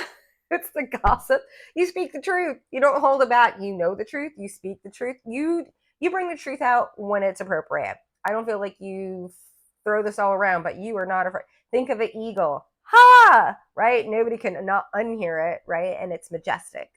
it's the gossip. You speak the truth. You don't hold it back. You know the truth. You speak the truth. You bring the truth out when it's appropriate. I don't feel like you throw this all around, but you are not afraid. Think of an eagle. Ha! Right? Nobody can not unhear it, right? And it's majestic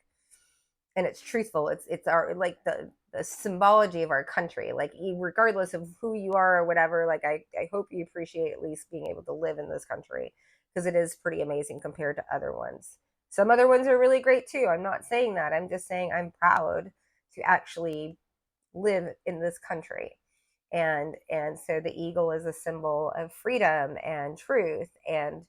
and it's truthful. It's our like the symbology of our country. Like regardless of who you are or whatever, like I hope you appreciate at least being able to live in this country because it is pretty amazing compared to other ones. Some other ones are really great too. I'm not saying that. I'm just saying I'm proud to actually live in this country. And so the eagle is a symbol of freedom and truth and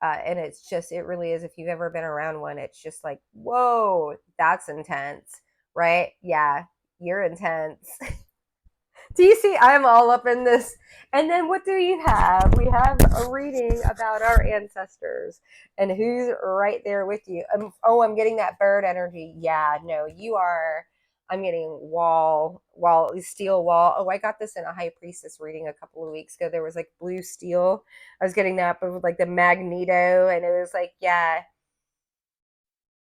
it's just it really is, if you've ever been around one, it's just like, whoa, that's intense, right? Yeah, you're intense. Do you see I'm all up in this? And then what do you have? We have a reading about our ancestors and who's right there with you. Oh, I'm getting that bird energy. Yeah, no, you are. I'm getting steel wall. Oh, I got this in a high priestess reading a couple of weeks ago. There was like blue steel. I was getting that, but with like the magneto, and it was like, yeah,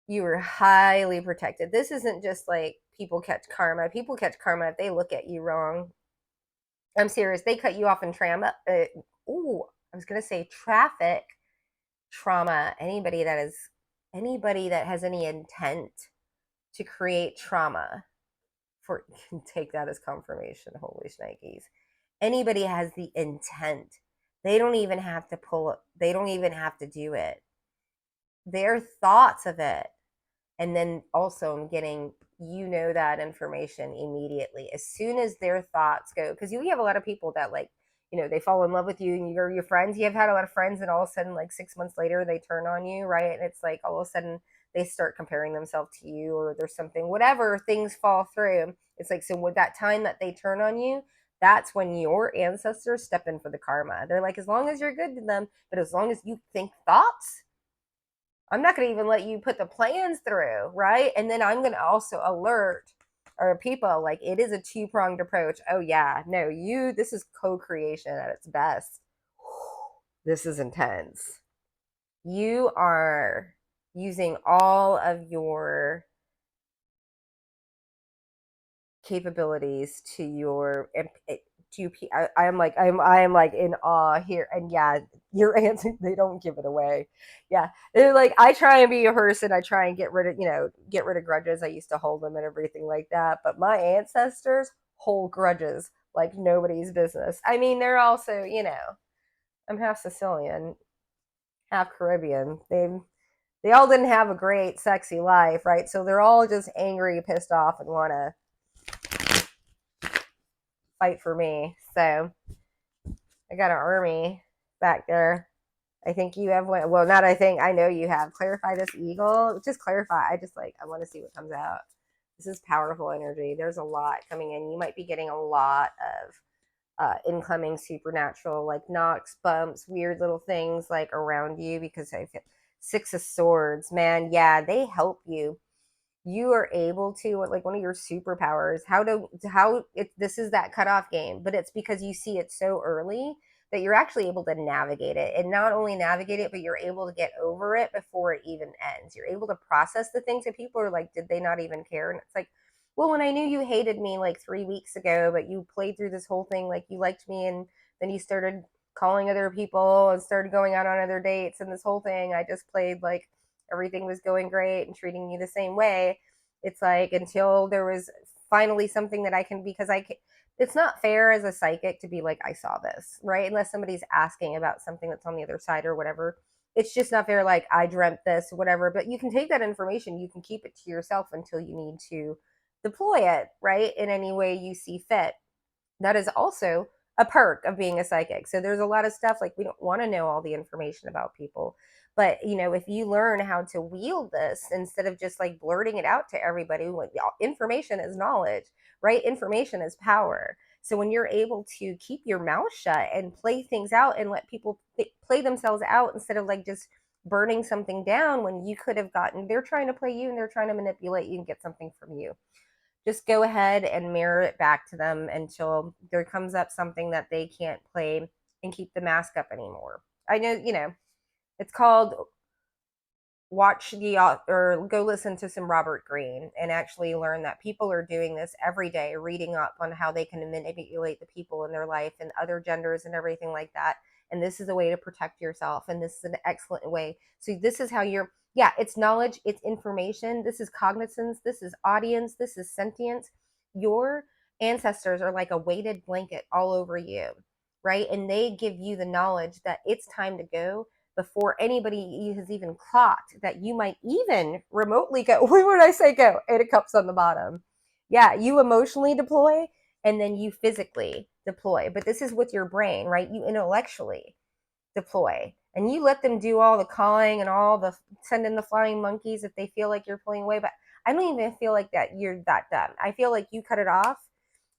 you were highly protected. This isn't just like people catch karma. People catch karma if they look at you wrong. I'm serious. They cut you off in trauma. Ooh, I was gonna say traffic trauma. Anybody that has any intent to create trauma, for you can take that as confirmation. Holy shnikes. Anybody has the intent. They don't even have to pull it. They don't even have to do it. Their thoughts of it. And then also I'm getting, that information immediately as soon as their thoughts go, because you have a lot of people that like, they fall in love with you and you're your friends. You have had a lot of friends and all of a sudden like 6 months later they turn on you, right? And it's like all of a sudden they start comparing themselves to you, or there's something, whatever, things fall through. It's like, so with that time that they turn on you, that's when your ancestors step in for the karma. They're like, as long as you're good to them, but as long as you think thoughts, I'm not going to even let you put the plans through, right? And then I'm going to also alert our people, like, it is a two-pronged approach. Oh yeah, no, this is co-creation at its best. This is intense. You are using all of your capabilities to your I am like in awe here. And yeah, your answer, they don't give it away. Yeah, they're like, I try and be a person, I try and get rid of grudges. I used to hold them and everything like that, but my ancestors hold grudges like nobody's business. I mean, they're also, I'm half Sicilian, half Caribbean. They all didn't have a great sexy life, right? So they're all just angry, pissed off, and want to fight for me. So I got an army back there. I think you have one. Well, not I think. I know you have. Clarify this eagle. Just clarify. I want to see what comes out. This is powerful energy. There's a lot coming in. You might be getting a lot of incoming supernatural, like knocks, bumps, weird little things like around you, because I feel Six of Swords, man. Yeah, they help you. You are able to, like, one of your superpowers, this is that cutoff game, but it's because you see it so early that you're actually able to navigate it, and not only navigate it, but you're able to get over it before it even ends. You're able to process the things that people are like, did they not even care? And it's like, well, when I knew you hated me like 3 weeks ago, but you played through this whole thing like you liked me, and then you started calling other people and started going out on other dates, and this whole thing I just played like everything was going great and treating you the same way. It's like, until there was finally something that I can, because it's not fair as a psychic to be like, I saw this, right? Unless somebody's asking about something that's on the other side or whatever. It's just not fair, like, I dreamt this, whatever. But you can take that information, you can keep it to yourself until you need to deploy it, right? In any way you see fit. That is also a perk of being a psychic. So there's a lot of stuff, like, we don't want to know all the information about people, but if you learn how to wield this instead of just like blurting it out to everybody, information is knowledge, right? Information is power. So when you're able to keep your mouth shut and play things out and let people play themselves out, instead of like just burning something down when you could have they're trying to play you and they're trying to manipulate you and get something from you, just go ahead and mirror it back to them until there comes up something that they can't play and keep the mask up anymore. I know, you know, it's called watch the or go listen to some Robert Greene and actually learn that people are doing this every day, reading up on how they can manipulate the people in their life and other genders and everything like that. And this is a way to protect yourself, and this is an excellent way. So this is how you're, yeah, it's knowledge, it's information, this is cognizance, this is audience, this is sentience. Your ancestors are like a weighted blanket all over you, right? And they give you the knowledge that it's time to go before anybody has even clocked that you might even remotely go. What would I say go? 8 of Cups on the bottom. Yeah, you emotionally deploy and then you physically deploy. But this is with your brain, right? You intellectually deploy. And you let them do all the calling and all the send in the flying monkeys if they feel like you're pulling away. But I don't even feel like that you're that done. I feel like you cut it off.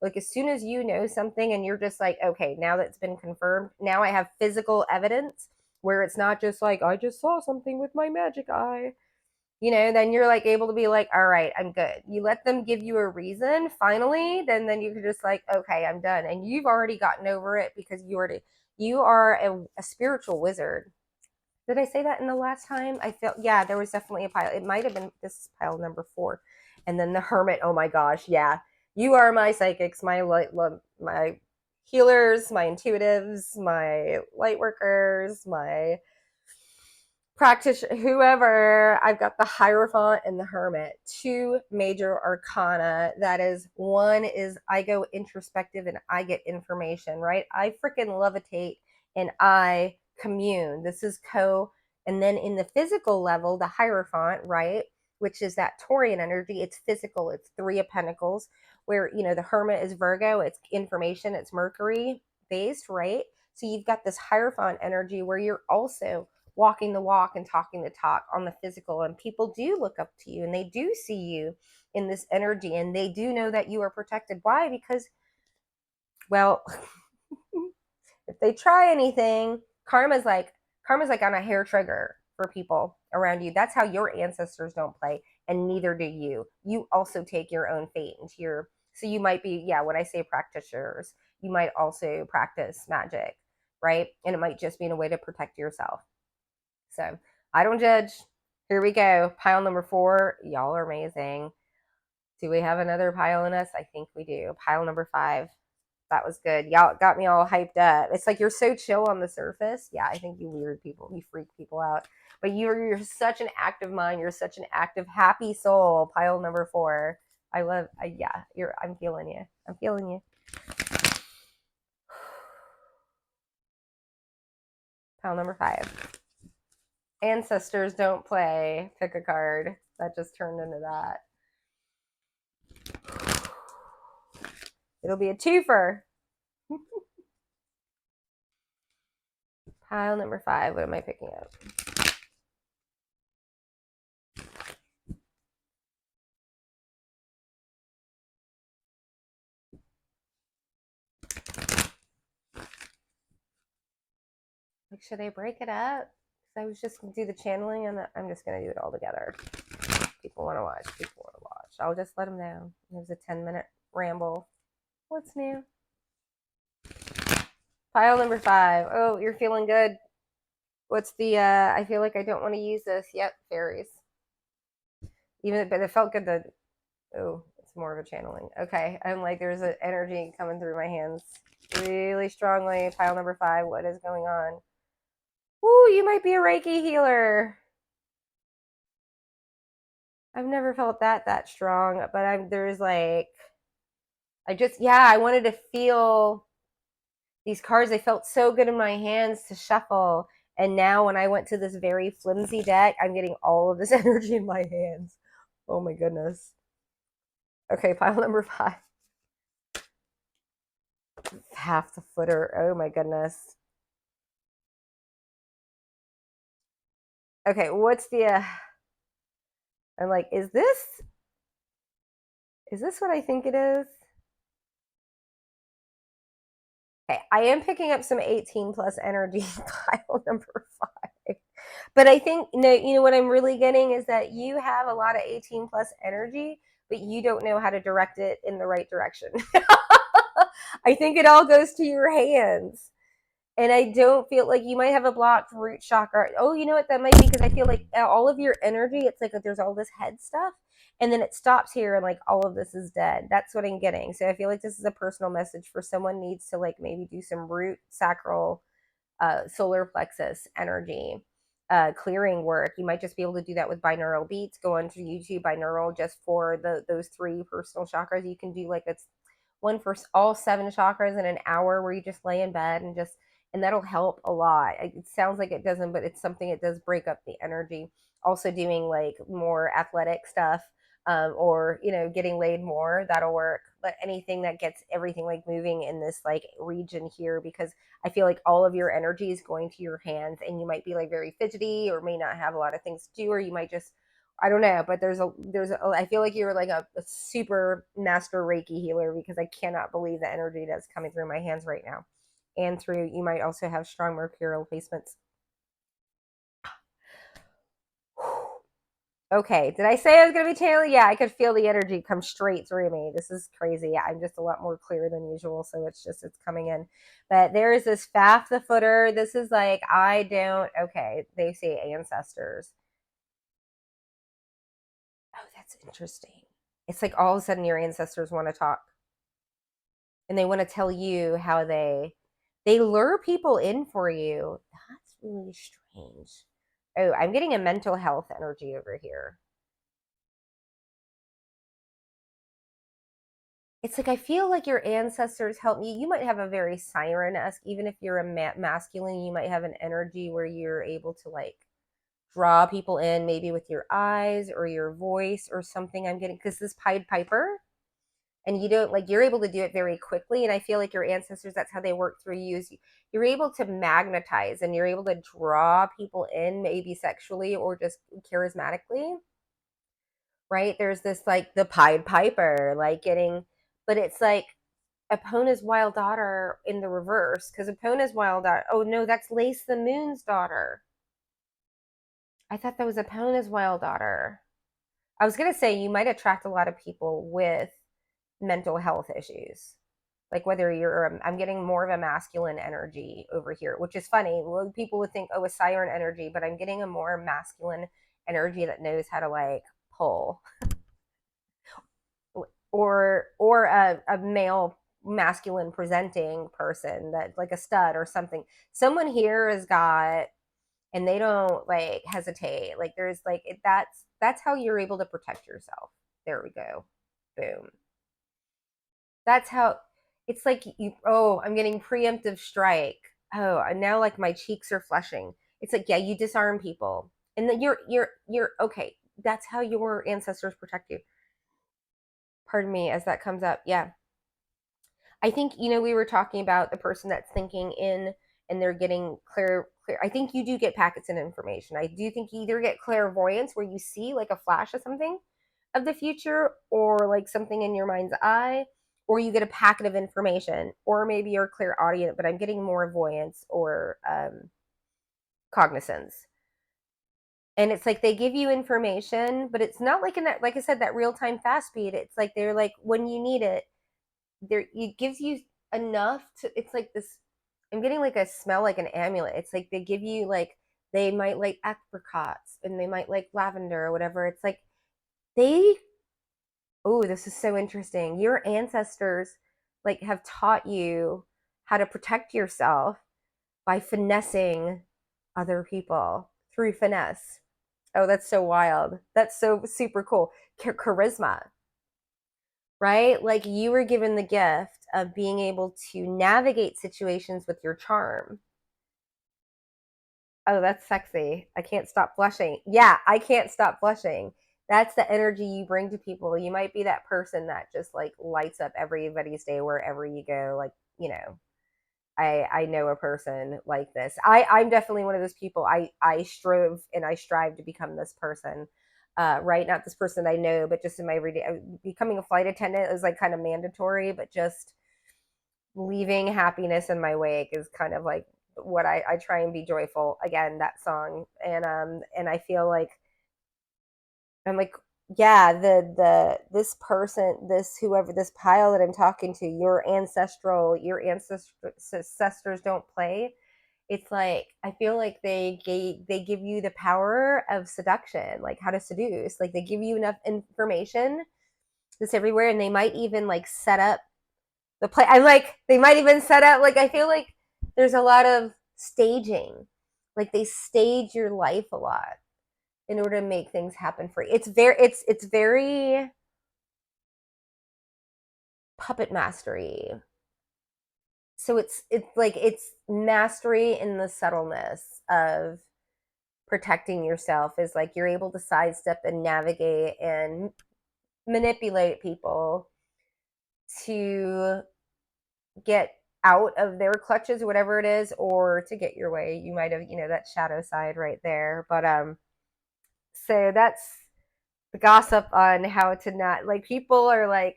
Like as soon as you know something and you're just like, okay, now that's been confirmed, now I have physical evidence where it's not just like, I just saw something with my magic eye. You know, then you're like able to be like, all right, I'm good. You let them give you a reason finally, then you can just like, okay, I'm done. And you've already gotten over it because you are a spiritual wizard. Did I say that in the last time? I felt, yeah, there was definitely a pile. It might have been, this is pile number 4. And then the Hermit, oh my gosh, yeah. You are my psychics, my healers, my intuitives, my light workers, my practitioner, whoever. I've got the Hierophant and the Hermit, 2 major arcana. That is, one is I go introspective and I get information, right? I freaking levitate and I commune. This is and then in the physical level, the Hierophant, right, which is that Taurian energy, it's physical, it's 3 of Pentacles, where, you know, the Hermit is Virgo, it's information, it's Mercury based, right? So you've got this Hierophant energy where you're also walking the walk and talking the talk on the physical, and people do look up to you and they do see you in this energy and they do know that you are protected. Why? Because, well, if they try anything, karma's like on a hair trigger for people around you. That's how your ancestors don't play, and neither do you. You also take your own fate into your, so you might be, yeah, when I say practitioners, you might also practice magic, right? And it might just be in a way to protect yourself. So I don't judge. Here we go. Pile number 4. Y'all are amazing. Do we have another pile in us? I think we do. Pile number 5. That was good. Y'all got me all hyped up. It's like you're so chill on the surface. Yeah, I think you weird people, you freak people out. But you're such an active mind. You're such an active, happy soul. Pile number 4. I love, yeah, I'm feeling you. I'm feeling you. Pile number 5. Ancestors don't play. Pick a card. That just turned into that. It'll be a twofer. Pile number 5. What am I picking up? Like, should I break it up? I was just going to do the channeling, and I'm just going to do it all together. People want to watch. People want to watch. I'll just let them know. It was a 10-minute ramble. What's new? Pile number 5. Oh, you're feeling good. What's the, I feel like I don't want to use this. Yep, fairies. But it felt good to, oh, it's more of a channeling. Okay, I'm like, there's an energy coming through my hands really strongly. Pile number 5. What is going on? Ooh, you might be a Reiki healer. I've never felt that strong, but there's like, I wanted to feel these cards. They felt so good in my hands to shuffle. And now when I went to this very flimsy deck, I'm getting all of this energy in my hands. Oh my goodness. Okay, pile number 5. Half the footer. Oh my goodness. Okay, what's the, I'm like, is this what I think it is? Okay, I am picking up some 18 plus energy, pile number 5. But I think, you know what I'm really getting is that you have a lot of 18 plus energy, but you don't know how to direct it in the right direction. I think it all goes to your hands. And I don't feel like you might have a blocked root chakra. Oh, you know what? That might be because I feel like all of your energy, it's like there's all this head stuff, and then it stops here, and like all of this is dead. That's what I'm getting. So I feel like this is a personal message for someone needs to like maybe do some root sacral solar plexus energy clearing work. You might just be able to do that with binaural beats. Go onto YouTube binaural just for those three personal chakras. You can do like it's one for all seven chakras in an hour where you just lay in bed and just and that'll help a lot. It sounds like it doesn't, but it's something it does break up the energy. Also doing like more athletic stuff or getting laid more, that'll work. But anything that gets everything like moving in this like region here, because I feel like all of your energy is going to your hands, and you might be like very fidgety or may not have a lot of things to do, or you might just, I don't know, but I feel like you're like a super master Reiki healer, because I cannot believe the energy that's coming through my hands right now. And through, you might also have strong mercurial placements. Okay, did I say I was going to be channeling? Yeah, I could feel the energy come straight through me. This is crazy. I'm just a lot more clear than usual, so it's coming in. But there is this faff the footer. This is like, okay, they say ancestors. Oh, that's interesting. It's like all of a sudden your ancestors want to talk, and they want to tell you how they lure people in for you. That's really strange. Oh, I'm getting a mental health energy over here. It's like I feel like your ancestors help me. You might have a very siren-esque, even if you're a masculine, you might have an energy where you're able to like draw people in, maybe with your eyes or your voice or something. I'm getting, because this Pied Piper, and you don't like, you're able to do it very quickly. And I feel like your ancestors, that's how they work through you. Is you're able to magnetize, and you're able to draw people in, maybe sexually or just charismatically, right? There's this like the Pied Piper, like getting, but it's like Epona's wild daughter in the reverse, because Epona's wild daughter, oh no, that's Lace the Moon's daughter. I thought that was Epona's wild daughter. I was gonna say you might attract a lot of people with mental health issues, like whether you're I'm getting more of a masculine energy over here, which is funny. People would think, oh, a siren energy, but I'm getting a more masculine energy that knows how to like pull, or a male masculine presenting person that like a stud or something. Someone here has got, and they don't like hesitate, like there's like that's how you're able to protect yourself. There we go. Boom. That's how it's like you, oh, I'm getting preemptive strike. Oh, and now like my cheeks are flushing. It's like, yeah, you disarm people. And then you're okay. That's how your ancestors protect you. Pardon me as that comes up. Yeah. I think, we were talking about the person that's thinking in, and they're getting clear. I think you do get packets of information. I do think you either get clairvoyance where you see like a flash of something of the future, or like something in your mind's eye, or you get a packet of information, or maybe you're clairaudient, but I'm getting more voyance or cognizance. And it's like they give you information, but it's not like in that, like I said, that real time fast speed. It's like they're like, when you need it, there it gives you enough to, it's like this, I'm getting like a smell like an amulet. It's like they give you like, they might like apricots, and they might like lavender or whatever. It's like they, oh, this is so interesting. Your ancestors like have taught you how to protect yourself by finessing other people through finesse. Oh, that's so wild. That's so super cool. Charisma, right? Like you were given the gift of being able to navigate situations with your charm. Oh, that's sexy. I can't stop blushing. Yeah, I can't stop blushing. That's the energy you bring to people. You might be that person that just like lights up everybody's day wherever you go. Like, I know a person like this. I'm definitely one of those people. I strove and I strive to become this person. Right, not this person I know, but just in my everyday, becoming a flight attendant is like kind of mandatory, but just leaving happiness in my wake is kind of like what I try and be joyful. Again, that song, and I feel like I'm like, yeah, this person, this whoever, this pile that I'm talking to, your ancestors don't play. it's like, I feel like they give you the power of seduction, like how to seduce. Like they give you enough information that's everywhere, and they might even like set up the play. I'm like, they might even set up, like, I feel like there's a lot of staging. Like they stage your life a lot in order to make things happen for you. It's very puppet mastery. So it's like it's mastery in the subtleness of protecting yourself, is like you're able to sidestep and navigate and manipulate people to get out of their clutches, whatever it is, or to get your way. You might have, that shadow side right there. But so that's the gossip on how to not, like, people are like,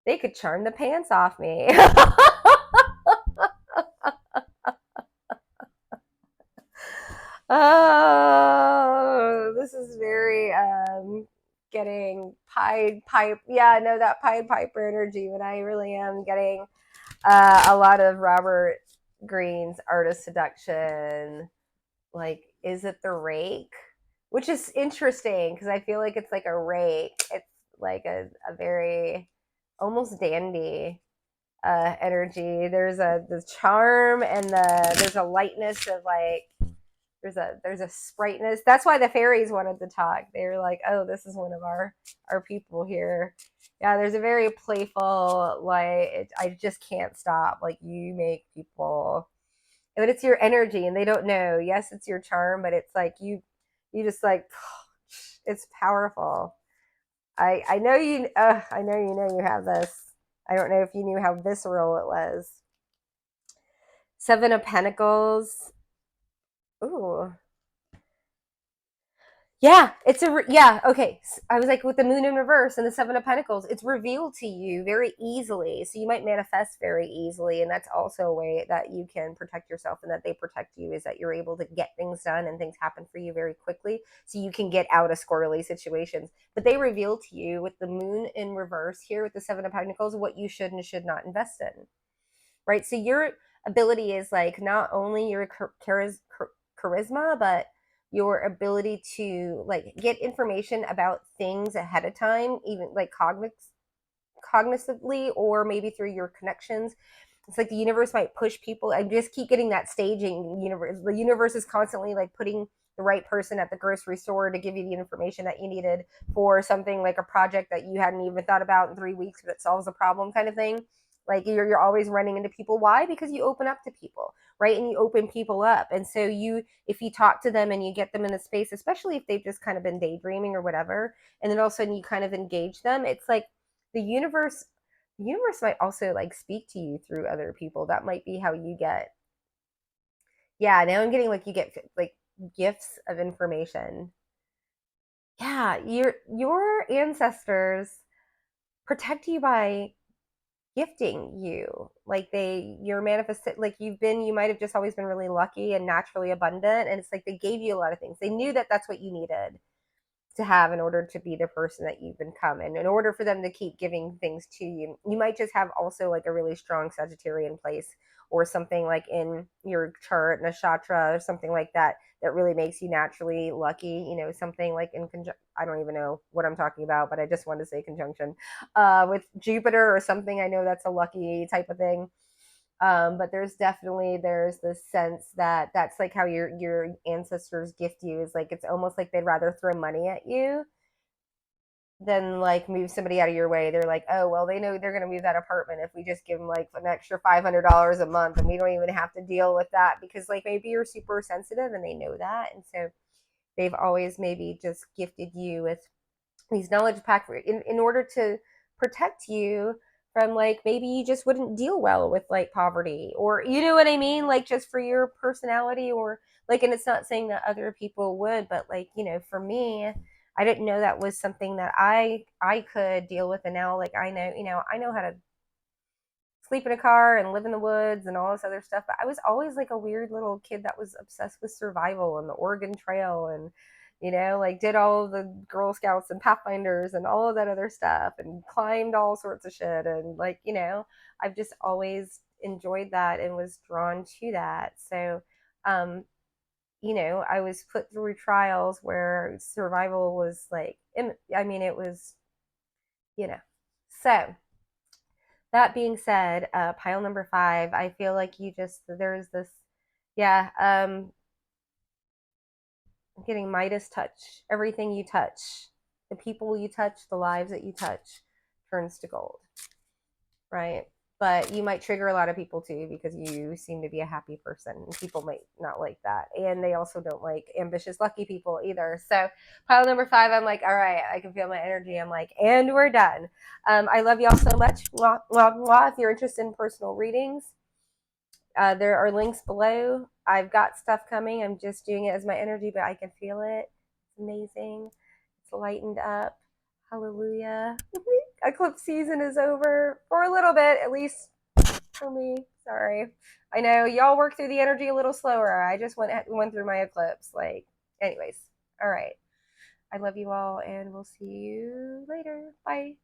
they could charm the pants off me. Oh, this is very getting Pied Pipe. Yeah, I know that Pied Piper energy, but I really am getting a lot of Robert Greene's Art of Seduction. Like, is it the rake? Which is interesting because I feel like it's like a rake. It's like a very almost dandy energy. There's the charm and there's a lightness of like there's a sprightness. That's why the fairies wanted to talk. They were like, oh, this is one of our people here. Yeah, there's a very playful, like, I just can't stop. Like, you make people, but it's your energy and they don't know. Yes, it's your charm, but it's like you just like, it's powerful. I know you. I know you have this. I don't know if you knew how visceral it was. Seven of Pentacles. Ooh, yeah, yeah, okay. I was like, with the moon in reverse and the seven of pentacles, it's revealed to you very easily. So you might manifest very easily, and that's also a way that you can protect yourself and that they protect you, is that you're able to get things done and things happen for you very quickly, so you can get out of squirrely situations. But they reveal to you with the moon in reverse here with the seven of pentacles what you should and should not invest in. Right? So your ability is like not only your charisma, but your ability to like get information about things ahead of time, even like cognitively, or maybe through your connections. It's like the universe might push people. I just keep getting that staging universe. The universe is constantly like putting the right person at the grocery store to give you the information that you needed for something like a project that you hadn't even thought about in 3 weeks, but it solves a problem kind of thing. Like you're always running into people. Why? Because you open up to people, right? And you open people up. And so if you talk to them and you get them in the space, especially if they've just kind of been daydreaming or whatever, and then all of a sudden you kind of engage them, it's like the universe might also like speak to you through other people. That might be how you get, yeah, now I'm getting like you get like gifts of information. Yeah, your ancestors protect you by gifting you. Like you're manifested, like you might have just always been really lucky and naturally abundant, and it's like they gave you a lot of things. They knew that that's what you needed to have in order to be the person that you've become. And in order for them to keep giving things to you, you might just have also like a really strong Sagittarian place or something like in your chart, nakshatra or something like that, that really makes you naturally lucky. Something like in I don't even know what I'm talking about, but I just wanted to say conjunction with Jupiter or something. I know that's a lucky type of thing. But there's this sense that that's like how your ancestors gift you, is like it's almost like they'd rather throw money at you than like move somebody out of your way. They're like, oh well, they know they're going to move that apartment if we just give them like an extra $500 a month, and we don't even have to deal with that, because like maybe you're super sensitive and they know that, and so they've always maybe just gifted you with these knowledge pack in order to protect you from like maybe you just wouldn't deal well with like poverty, or you know what I mean, like just for your personality, or like, and it's not saying that other people would, but like, for me, I didn't know that was something that I could deal with, and now like I know how to sleep in a car and live in the woods and all this other stuff. But I was always like a weird little kid that was obsessed with survival and the Oregon Trail, and like did all of the Girl Scouts and Pathfinders and all of that other stuff, and climbed all sorts of shit, and like I've just always enjoyed that and was drawn to that. So, I was put through trials where survival was like, I mean, it was, you know. So, that being said, pile number 5, I feel like there's this, yeah, getting Midas touch. Everything you touch, the people you touch, the lives that you touch, turns to gold, right? But you might trigger a lot of people too because you seem to be a happy person. And people might not like that. And they also don't like ambitious, lucky people either. So, pile number 5, I'm like, all right, I can feel my energy. I'm like, and we're done. I love y'all so much. Mwah, mwah, mwah. If you're interested in personal readings, there are links below. I've got stuff coming. I'm just doing it as my energy, but I can feel it. It's amazing. It's lightened up. Hallelujah. Eclipse season is over for a little bit, at least for me. Sorry. I know y'all work through the energy a little slower. I just went through my eclipse. Like, anyways. All right. I love you all, and we'll see you later. Bye.